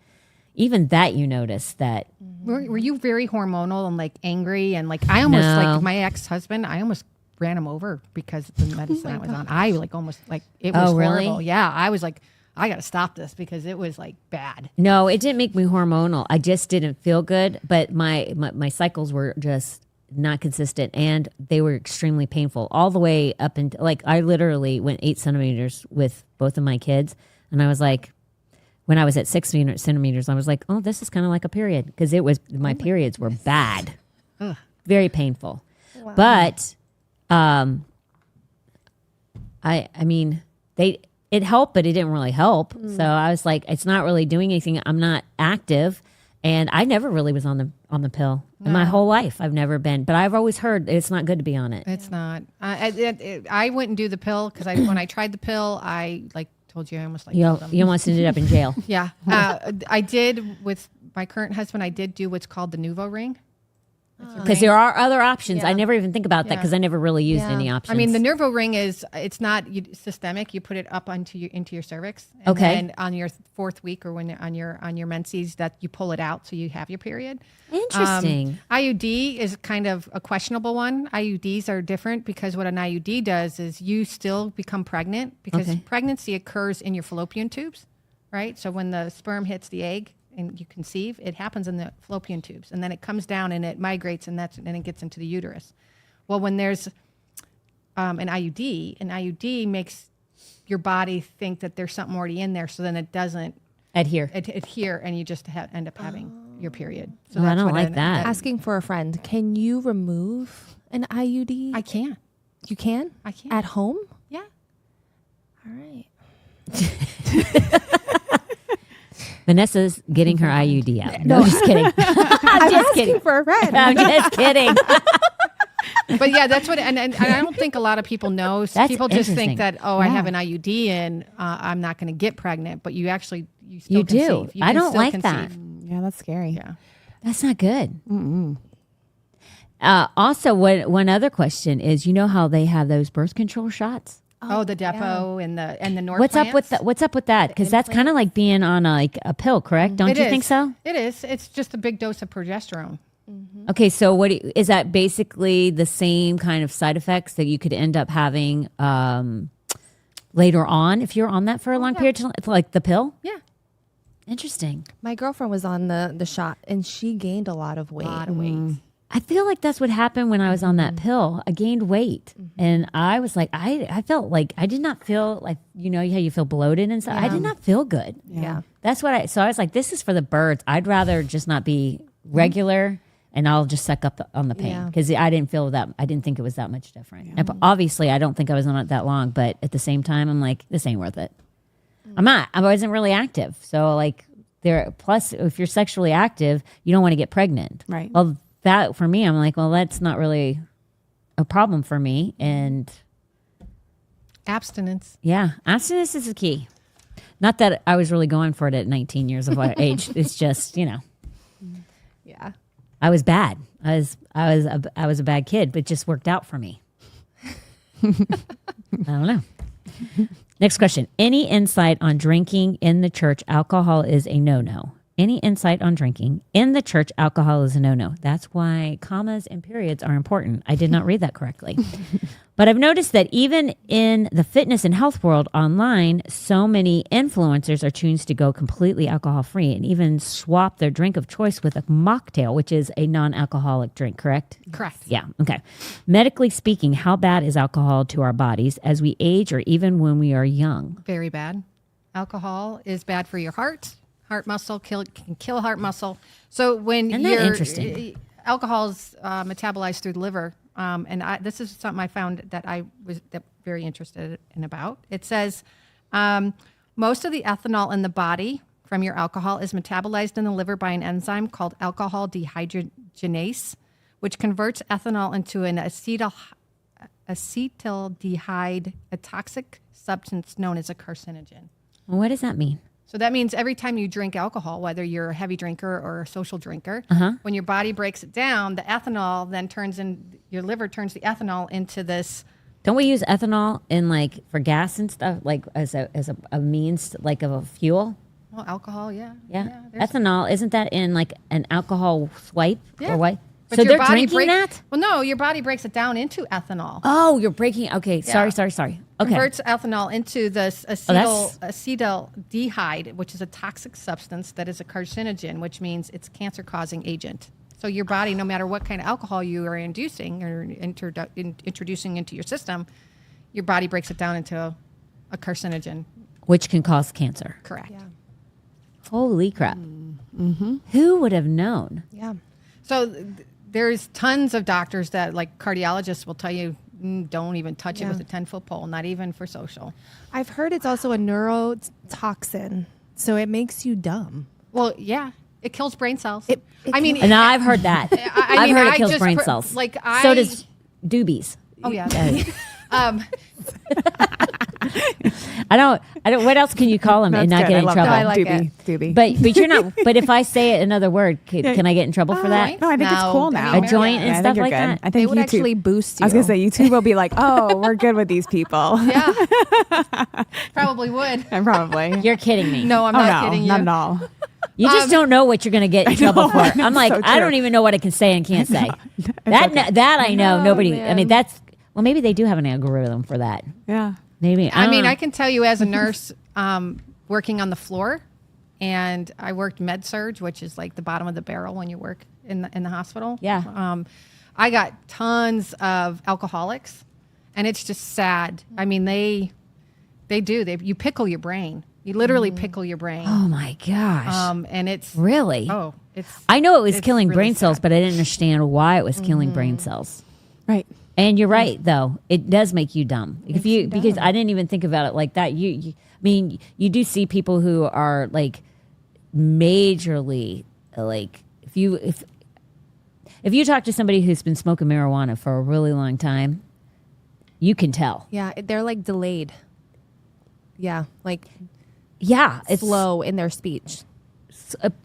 even that you notice that. Were you very hormonal and like angry and like I almost No. like my ex-husband, I almost ran him over because of the medicine I was on. I like almost like it was Oh, really? horrible. Yeah, I was like, I got to stop this because it was like bad. No, it didn't make me hormonal. I just didn't feel good, but my cycles were just not consistent, and they were extremely painful all the way up until like I literally went 8 centimeters with both of my kids. And I was like, when I was at 6 centimeters, I was like, oh, this is kind of like a period, because my periods were bad, very painful. Wow. But I mean, it helped, but it didn't really help. So I was like, it's not really doing anything. I'm not active, and I never really was on the pill in my whole life. I've never been, but I've always heard it's not good to be on it. It's not. I wouldn't do the pill because when I tried the pill, I told you I almost killed them. You almost ended up in jail. Yeah. I did with my current husband. I did do what's called the Nuvo ring. Because there are other options. Yeah. I never even think about that because I never really used any options. I mean, the Nuvo ring it's not systemic. You put it up into your cervix. And Okay. then on your 4th week or when on your menses, that you pull it out so you have your period. Interesting. IUD is kind of a questionable one. IUDs are different because what an IUD does is you still become pregnant because pregnancy occurs in your fallopian tubes, right? So when the sperm hits the egg and you conceive, it happens in the fallopian tubes, and then it comes down and it migrates, and then it gets into the uterus. Well, when there's an IUD makes your body think that there's something already in there, so then it doesn't adhere, and you just end up having your period. So I that's don't what like that. Asking for a friend, can you remove an IUD? I can. You can? I can. At home? Yeah. All right. Vanessa's getting her IUD out. No, just kidding. I'm just asking kidding. for a friend. I'm just kidding. But yeah, that's what, and I don't think a lot of people know. That's People just interesting. think that, I have an IUD and I'm not going to get pregnant. But you still You do. conceive. You I can don't still like conceive. that. Yeah, that's scary. Yeah. That's not good. Also, one other question is, you know how they have those birth control shots? Oh, the Depo and the Norplants. What's up with that? Because that's kind of like being on a pill, correct? Don't you think so? It is. It's just a big dose of progesterone. Okay, so is that basically the same kind of side effects that you could end up having later on if you're on that for a long period of time, like the pill? Yeah. Interesting. My girlfriend was on the shot, and she gained a lot of weight. I feel like that's what happened when I was on that pill. I gained weight, and I was like, I felt like I did not feel like, you know how you feel bloated and stuff. I did not feel good. Yeah. That's what so I was like, this is for the birds. I'd rather just not be regular, and I'll just suck up on the pain because I didn't feel that. I didn't think it was that much different. And obviously, I don't think I was on it that long, but at the same time, I'm like, this ain't worth it. I'm not. I wasn't really active, so like plus, if you're sexually active, you don't want to get pregnant, Right. Well, that for me, I'm like, well, that's not really a problem for me, and Abstinence. yeah, abstinence is the key. Not that I was really going for it at 19 years of age. It's just, you know. Yeah. I was bad. I was a bad kid, but it just worked out for me. I don't know. Next question. Any insight on drinking in the church? Alcohol is a no-no. Any insight on drinking in the church? Alcohol is a no-no. That's why commas and periods are important. I did not read that correctly. But I've noticed that even in the fitness and health world online, so many influencers are choosing to go completely alcohol-free and even swap their drink of choice with a mocktail, which is a non-alcoholic drink, correct? Correct. Yeah, okay. Medically speaking, how bad is alcohol to our bodies as we age or even when we are young? Very bad. Alcohol is bad for your heart muscle, can kill heart muscle. So when Isn't that interesting? Alcohol is metabolized through the liver. And this is something I found that I was very interested in about. It says most of the ethanol in the body from your alcohol is metabolized in the liver by an enzyme called alcohol dehydrogenase, which converts ethanol into an acetaldehyde, a toxic substance known as a carcinogen. Well, what does that mean? So that means every time you drink alcohol, whether you're a heavy drinker or a social drinker, when your body breaks it down, the ethanol then your liver turns the ethanol into this. Don't we use ethanol in for gas and stuff, like as a means like of a fuel? Well, alcohol, yeah. Yeah. Ethanol, isn't that in an alcohol swipe or what? But So your they're body drinking that? Well, no, your body breaks it down into ethanol. Oh, you're breaking. Okay. Yeah. Sorry. Okay. Converts ethanol into this acetaldehyde, which is a toxic substance that is a carcinogen, which means it's cancer-causing agent. So your body, no matter what kind of alcohol you are inducing or introducing into your system, your body breaks it down into a carcinogen. which can cause cancer. Correct. Yeah. Holy crap. Who would have known? Yeah. So there's tons of doctors that, like cardiologists, will tell you don't even touch it with a 10-foot pole, not even for social. I've heard it's also a neurotoxin, so it makes you dumb. Well, yeah, it kills brain cells. It I mean, And I've heard that. I've mean, heard it I kills just brain per- cells. like, so does doobies. oh yeah. I don't, what else can you call them and not That's get good. in I love trouble? that. I like Doobie. it. Doobie. But you're not, but if I say it another word, can I get in trouble for that? no, I think it's No, cool I now. mean, A joint and I stuff think you're like good. that? I think They would YouTube, actually boost you. I was gonna say YouTube will be like, oh, we're good with these people. Yeah, probably would. And probably. You're kidding me. No, I'm Oh not no, kidding you. not at all. You just don't know what you're going to get in trouble for. I know, I'm like, so I true. don't even know what I can say and can't say. That I know. Oh, Nobody. I man. mean, that's well. Maybe they do have an algorithm for that. Yeah. Maybe. I mean, don't I can tell you as a nurse working on the floor, and I worked med surge, which is like the bottom of the barrel when you work in the hospital. Yeah. I got tons of alcoholics, and it's just sad. I mean, you pickle your brain. You literally pickle your brain. Oh my gosh. And it's Really? it's. I know it was it's killing really brain cells, sad. but I didn't understand why it was killing brain cells. Right. And you're right, though. It does make you dumb. If you because I didn't even think about it like that. I mean, you do see people who are like majorly like if you talk to somebody who's been smoking marijuana for a really long time, you can tell. Yeah, they're like delayed. Yeah, like Yeah, it's slow in their speech.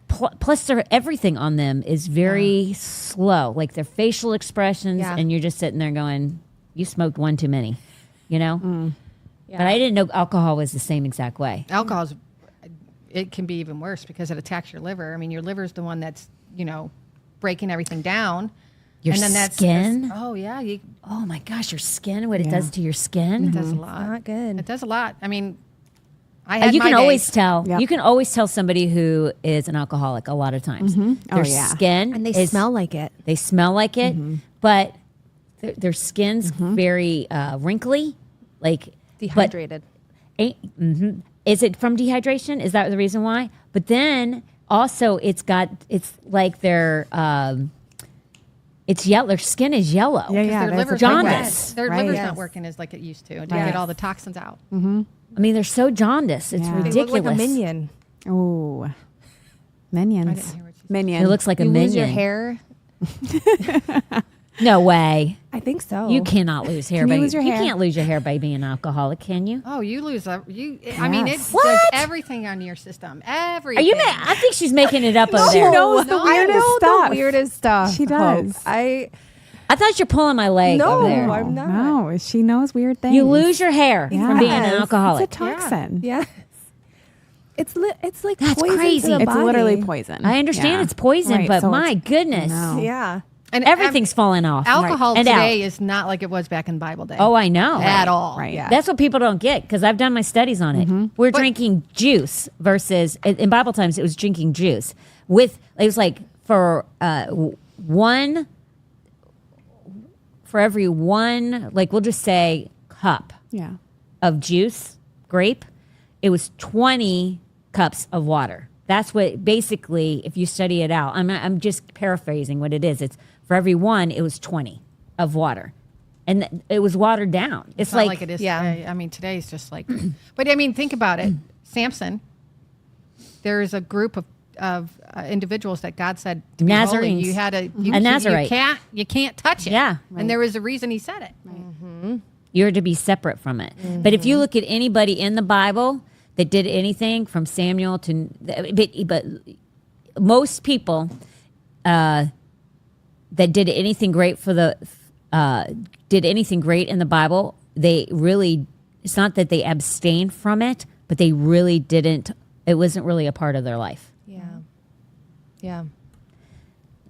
plus everything on them is very slow, like their facial expressions, Yeah. and you're just sitting there going, "You smoked one too many," you know. Yeah. But I didn't know alcohol was the same exact way. Alcohol's, it can be even worse because it attacks your liver. I mean, your liver's the one that's, breaking everything down. Your and then skin. Oh, yeah. It Oh my gosh, your skin! What it does to your skin. does a lot. Not good. It does a lot. I mean, I had You my can always days. tell. Yep. You can always tell somebody who is an alcoholic a lot of times. Their Oh, yeah. skin And they is- smell like it. They smell like it, but their skin's very wrinkly, like Dehydrated. Is it from dehydration? Is that the reason why? But then also it's like it's yellow. Their skin is yellow. Yeah, yeah. Their that's liver's a not big jaundice. one. Their Right. liver's Yes. not working as like it used to Right. get all the toxins out. I mean, they're so jaundiced. It's Yeah. They ridiculous. look like a minion. Oh, I minions. didn't hear what you said. Minion. It looks like a You minion. lose your hair. No way. I think so. You cannot lose hair. Can you by, lose your you hair? can't lose your hair by being an alcoholic, can you? Oh, you lose. I mean, it Yes. does everything on your system. Everything. Are you? I think she's making it up over She there. knows the No, weirdest I know stuff. the weirdest stuff. She does. Hope. I I thought you're pulling my leg No, over there. I'm not. No, she knows weird things. You lose your hair from being an Yes. alcoholic. It's a toxin. yes. It's like That's poison crazy. To the It's body. literally poison. I understand Yeah. it's poison, Right, but so my it's- goodness, No. Yeah. And everything's falling off. alcohol And today out. is not like it was back in Bible day. Oh, I know. at all. Right. Yeah. That's what people don't get because I've done my studies on it. We're drinking juice versus in Bible times it was drinking juice with it was like for every one, like we'll just say cup Yeah. of juice, grape, it was 20 cups of water. That's what basically, if you study it out, I'm just paraphrasing what it is. It's for every one, it was 20 of water. And it was watered down. It's Not like, like it is yeah. today. I mean, today's just like, but I mean, think about it. Samson, there's a group of individuals that God said to be holy. Nazarenes. You had A Nazarite. You can't touch it. Yeah. And there was a reason he said it. you're to be separate from it. But if you look at anybody in the Bible that did anything from Samuel to, but most people that did anything great did anything great in the Bible, they really, it's not that they abstained from it, but they really didn't, it wasn't really a part of their life. Yeah. Yeah.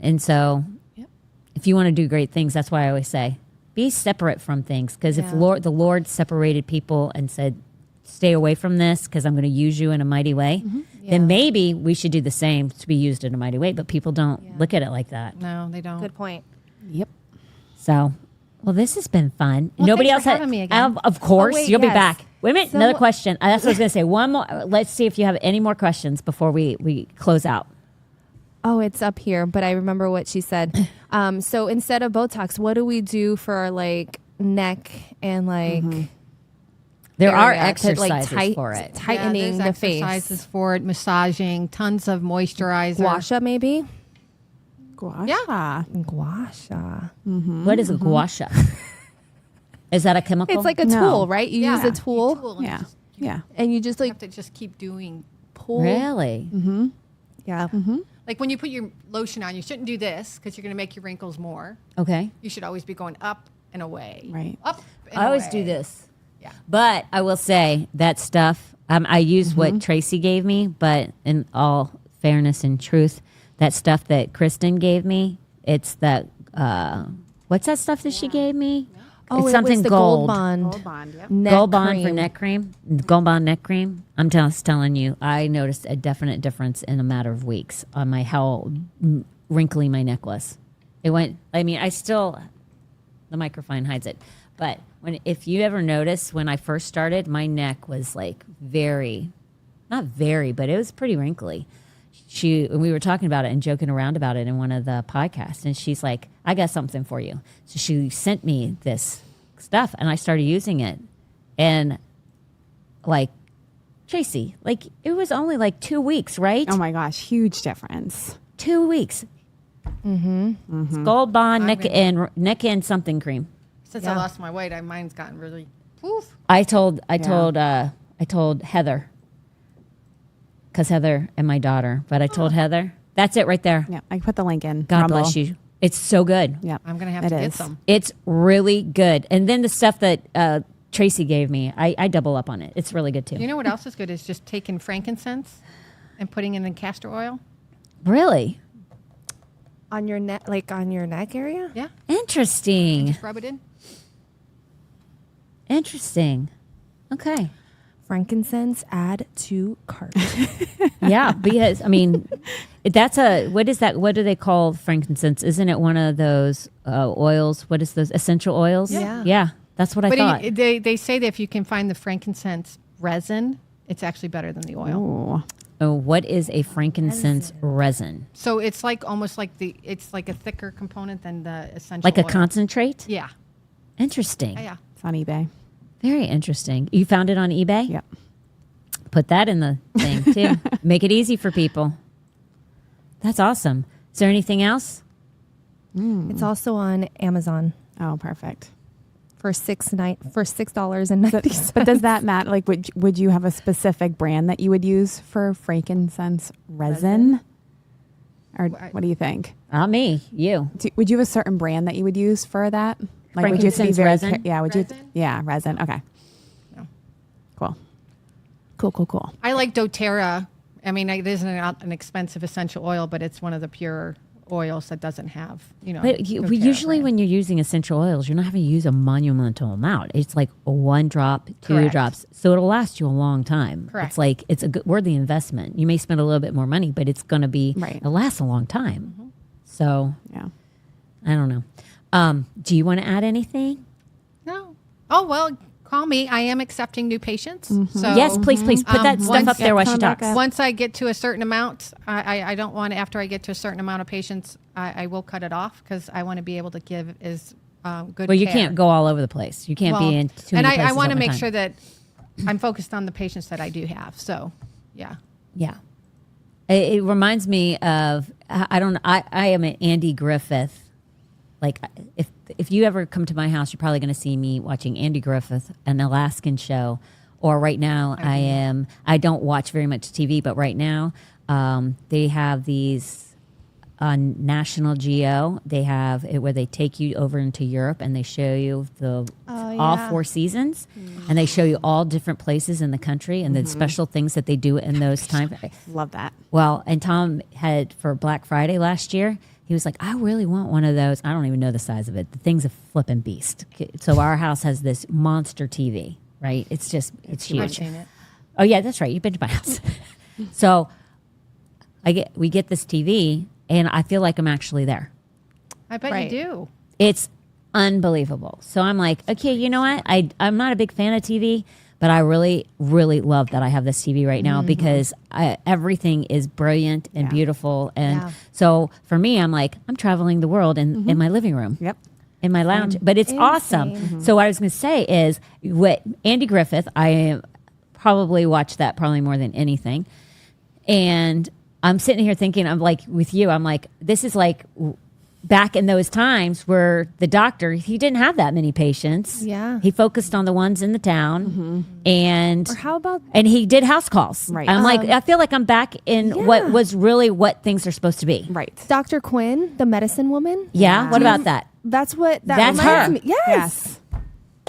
And so Yep. if you want to do great things, that's why I always say, be separate from things. Because if Yeah. the Lord separated people and said, stay away from this because I'm going to use you in a mighty way, Yeah. then maybe we should do the same to be used in a mighty way. But people don't look at it like that. No, they don't. Good point. Yep. So, well, this has been fun. Well, Nobody thanks else for having me again. Of course, Oh, wait, you'll be yes. back. Wait a minute, another question. That's what I was going to say. One more. Let's see if you have any more questions before we close out. Oh, it's up here, but I remember what she said. So instead of Botox, what do we do for our like neck and like? There are area to, exercises for it. Tightening the face. Exercises for it, massaging, tons of moisturizer. Gua sha, maybe. Gua Yeah. sha. Gua sha. What is a gua sha? Is that a chemical? It's like a No. tool, right? You use a You tool, tool and Yeah. just- Yeah. and you just You like have to just keep doing. pull. Really? Yeah. Like when you put your lotion on, you shouldn't do this because you're going to make your wrinkles more. Okay. You should always be going up and away. Right. Up and I always away. do this. Yeah. But I will say that stuff, I use what Tracy gave me, but in all fairness and truth, that stuff that Kristen gave me, it's that, what's that stuff that she gave me? Oh, it's it something was the gold. Gold Bond. Gold Bond. Yep. Neck Gold Bond for cream. neck cream. Gold Bond neck cream. I'm just telling you, I noticed a definite difference in a matter of weeks on how wrinkly my neck was. It went, I still, the microphone hides it. But if you ever notice, when I first started, my neck was like not very, but it was pretty wrinkly. We were talking about it and joking around about it in one of the podcasts, and she's like, I got something for you. So she sent me this stuff, and I started using it. And like, Tracy, like, it was only like 2 weeks, right? Oh my gosh, huge difference. 2 weeks. It's Gold Bond neck and something cream. Since I lost my weight, mine's gotten really poof. I told Heather, because Heather and my daughter, but I told Heather, that's it right there. Yeah, I put the link in. God Rumble. bless you. It's so good. Yeah, I'm going to have it to get is. some. It's really good. And then the stuff that Tracy gave me, I double up on it. It's really good too. You know what else is good is just taking frankincense and putting it in castor oil. Really On your neck, like on your neck area. Yeah. interesting. Just rub it in. Interesting. Okay. Frankincense, add to cart. Yeah, because that's what is that? What do they call frankincense? Isn't it one of those oils? What is those essential oils? Yeah. Yeah, that's what I thought. They say that if you can find the frankincense resin, it's actually better than the oil. Ooh. Oh, what is a frankincense resin? So it's like almost like it's like a thicker component than the essential Like a oil. concentrate? Yeah. Interesting. Yeah. It's on eBay. Very interesting. You found it on eBay? Yep. Put that in the thing too. Make it easy for people. That's awesome. Is there anything else? It's also on Amazon Oh, perfect. for $6.90. But does that matter? Like, would you have a specific brand that you would use for frankincense resin? Or what do you think? Not me. You. Would you have a certain brand that you would use for that? Like, would you have to be Frankincense very resin? yeah? Would you? Resin? Yeah, resin. Okay. No. Cool. Cool. I like doTERRA. I mean, it isn't an expensive essential oil, but it's one of the pure oils that doesn't have, But doTERRA usually brand. when you're using essential oils, you're not having to use a monumental amount. It's like 1 drop, 2 Correct. drops. So it'll last you a long time. Correct. It's like, it's a good, worthy investment. You may spend a little bit more money, but it's going to be, Right. it'll last a long time. So Yeah. I don't know. Do you want to add anything? No. Oh, well, call me. I am accepting new patients. So Yes, please put that stuff once- up there while she come back talks. up. Once I get to a certain amount, I don't want to, after I get to a certain amount of patients, I will cut it off because I want to be able to give as good Well, you care. can't go all over the place. You can't Well, be in too and many places I want at to one make time. sure that I'm focused on the patients that I do have. So, yeah. Yeah. It reminds me of, I am an Andy Griffith. Like, if you ever come to my house, you're probably going to see me watching Andy Griffith, an Alaskan show. Or right now, I don't watch very much TV, but right now they have these on National Geo. They have it where they take you over into Europe and they show you all 4 seasons, and they show you all different places in the country and the special things that they do in those times. Love that. Well, and Tom had for Black Friday last year, he was like, I really want one of those. I don't even know the size of it. The thing's a flipping beast. So our house has this monster TV, right? It's I've huge. seen it. Oh yeah, that's right. You've been to my house. So we get this TV and I feel like I'm actually there. I bet Right. you do. It's unbelievable. So I'm like, okay, you know what? I'm not a big fan of TV, But I really, really love that I have this TV right now because everything is brilliant and beautiful. And so for me, I'm like, I'm traveling the world in my living room. Yep. In my lounge. But it's awesome. So what I was going to say is what Andy Griffith, I probably watched that probably more than anything. And I'm sitting here thinking, I'm like, with you, I'm like, this is like back in those times where the doctor, he didn't have that many patients. Yeah. He focused on the ones in the town. And Or how about and he did house calls. Right. I'm like, I feel like I'm back in what was really what things are supposed to be. Right. Dr. Quinn, the medicine woman? Yeah. What about that? That's what That's reminds her. me. Yes.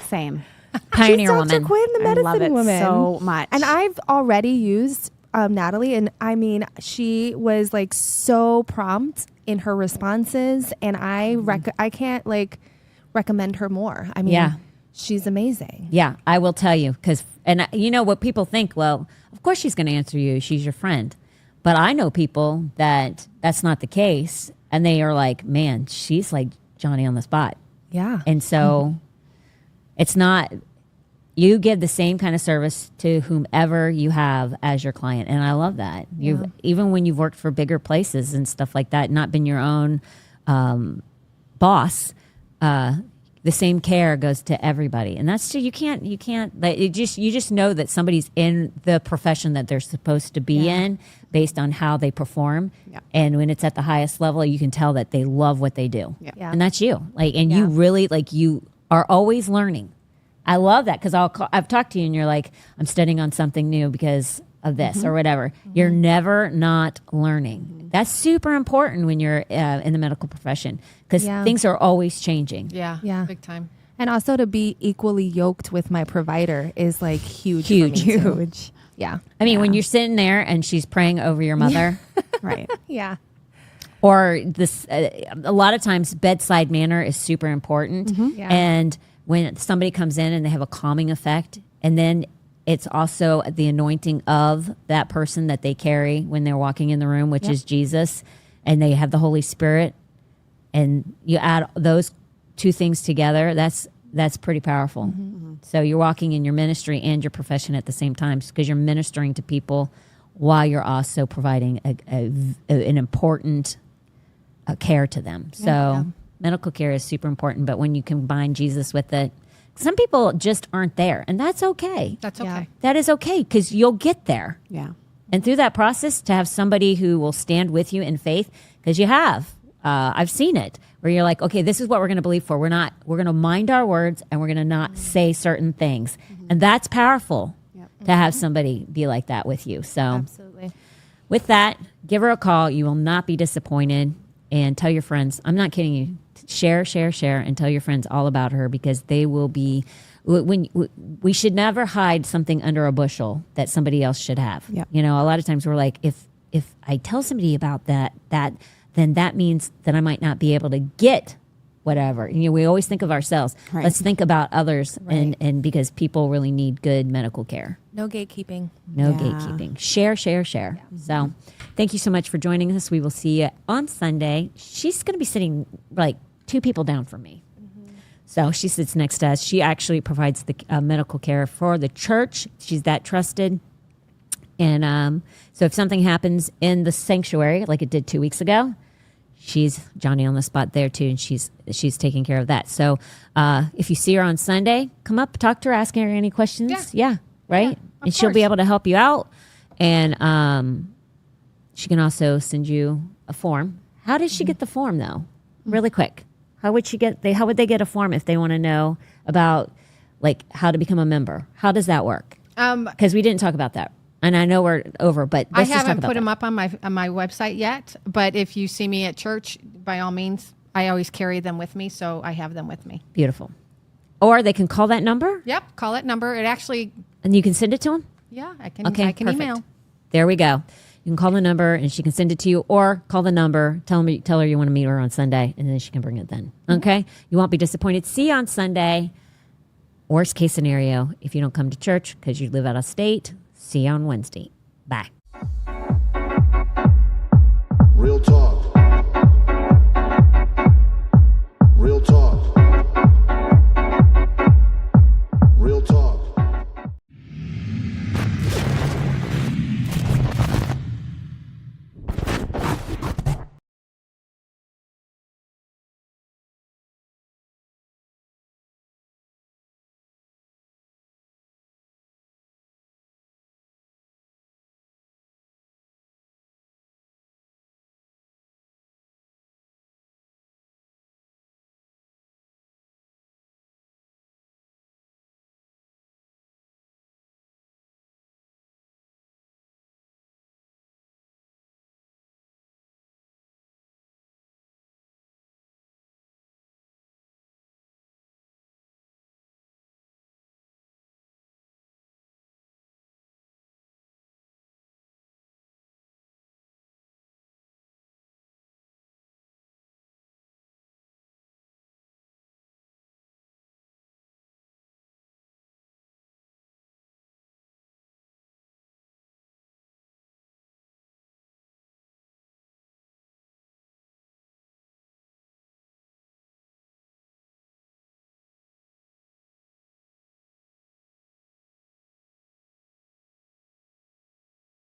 Same. Pioneer She's Dr. woman. Quinn, the I medicine love it woman. so much. And I've already used Natalie, and I mean, she was like so prompt in her responses, and I can't like recommend her more. I mean, she's amazing. Yeah, I will tell you because, and you know what people think. Well, of course she's going to answer you. She's your friend, but I know people that's not the case, and they are like, man, she's like Johnny on the spot, Yeah. and so it's not. You give the same kind of service to whomever you have as your client, and I love that. You've even when you've worked for bigger places and stuff like that, not been your own boss. The same care goes to everybody, and that's you can't. Like, you just know that somebody's in the profession that they're supposed to be in based on how they perform. Yeah. And when it's at the highest level, you can tell that they love what they do. Yeah. Yeah. And that's you. Like, and you really you are always learning. I love that because I've talked to you and you're like, I'm studying on something new because of this or whatever. You're never not learning. That's super important when you're in the medical profession because things are always changing. Yeah. Big time. And also to be equally yoked with my provider is like huge. For me too. Huge. Yeah. I mean, when you're sitting there and she's praying over your mother, Right. Yeah. or this, a lot of times bedside manner is super important. Yeah. And when somebody comes in and they have a calming effect, and then it's also the anointing of that person that they carry when they're walking in the room, which is Jesus, and they have the Holy Spirit, and you add those two things together, that's pretty powerful. So you're walking in your ministry and your profession at the same time because you're ministering to people while you're also providing an important care to them. So medical care is super important, but when you combine Jesus with it, some people just aren't there, and that's okay. That's Yeah. okay. That is okay because you'll get there. Yeah. And through that process, to have somebody who will stand with you in faith, because you have, I've seen it, where you're like, okay, this is what we're going to believe for. We're going to mind our words, and we're going to not say certain things. And that's powerful to have somebody be like that with you. So Absolutely. with that, give her a call. You will not be disappointed. And tell your friends. I'm not kidding you. Share, and tell your friends all about her because they will be. We should never hide something under a bushel that somebody else should have. Yep. You know, a lot of times we're like, if I tell somebody about that, then that means that I might not be able to get whatever. You know, we always think of ourselves. Right. Let's think about others, and because people really need good medical care. No gatekeeping. No Yeah. gatekeeping. Share. So thank you so much for joining us. We will see you on Sunday. She's going to be sitting like 2 people down from me. So she sits next to us. She actually provides the medical care for the church. She's that trusted. And so if something happens in the sanctuary, like it did 2 weeks ago, she's Johnny on the spot there too, and she's taking care of that. So if you see her on Sunday, come up, talk to her, ask her any questions. Yeah, right? And she'll be able to help you out. And she can also send you a form. How did she get the form though? Really quick. How would they get a form if they want to know about like how to become a member? How does that work? Because we didn't talk about that. And I know we're over, but I let's just talk haven't about put that. them up on my website yet, but if you see me at church, by all means, I always carry them with me, so I have them with me. Beautiful. Or they can call that number Yep, call that number. It actually, and you can send it to them. yeah, I can. Okay, I can perfect. email. There we go. You can call the number and she can send it to you, or call the number, tell her you want to meet her on Sunday, and then she can bring it then. Okay? You won't be disappointed. See you on Sunday. Worst case scenario, if you don't come to church because you live out of state, see you on Wednesday. Bye. Real talk.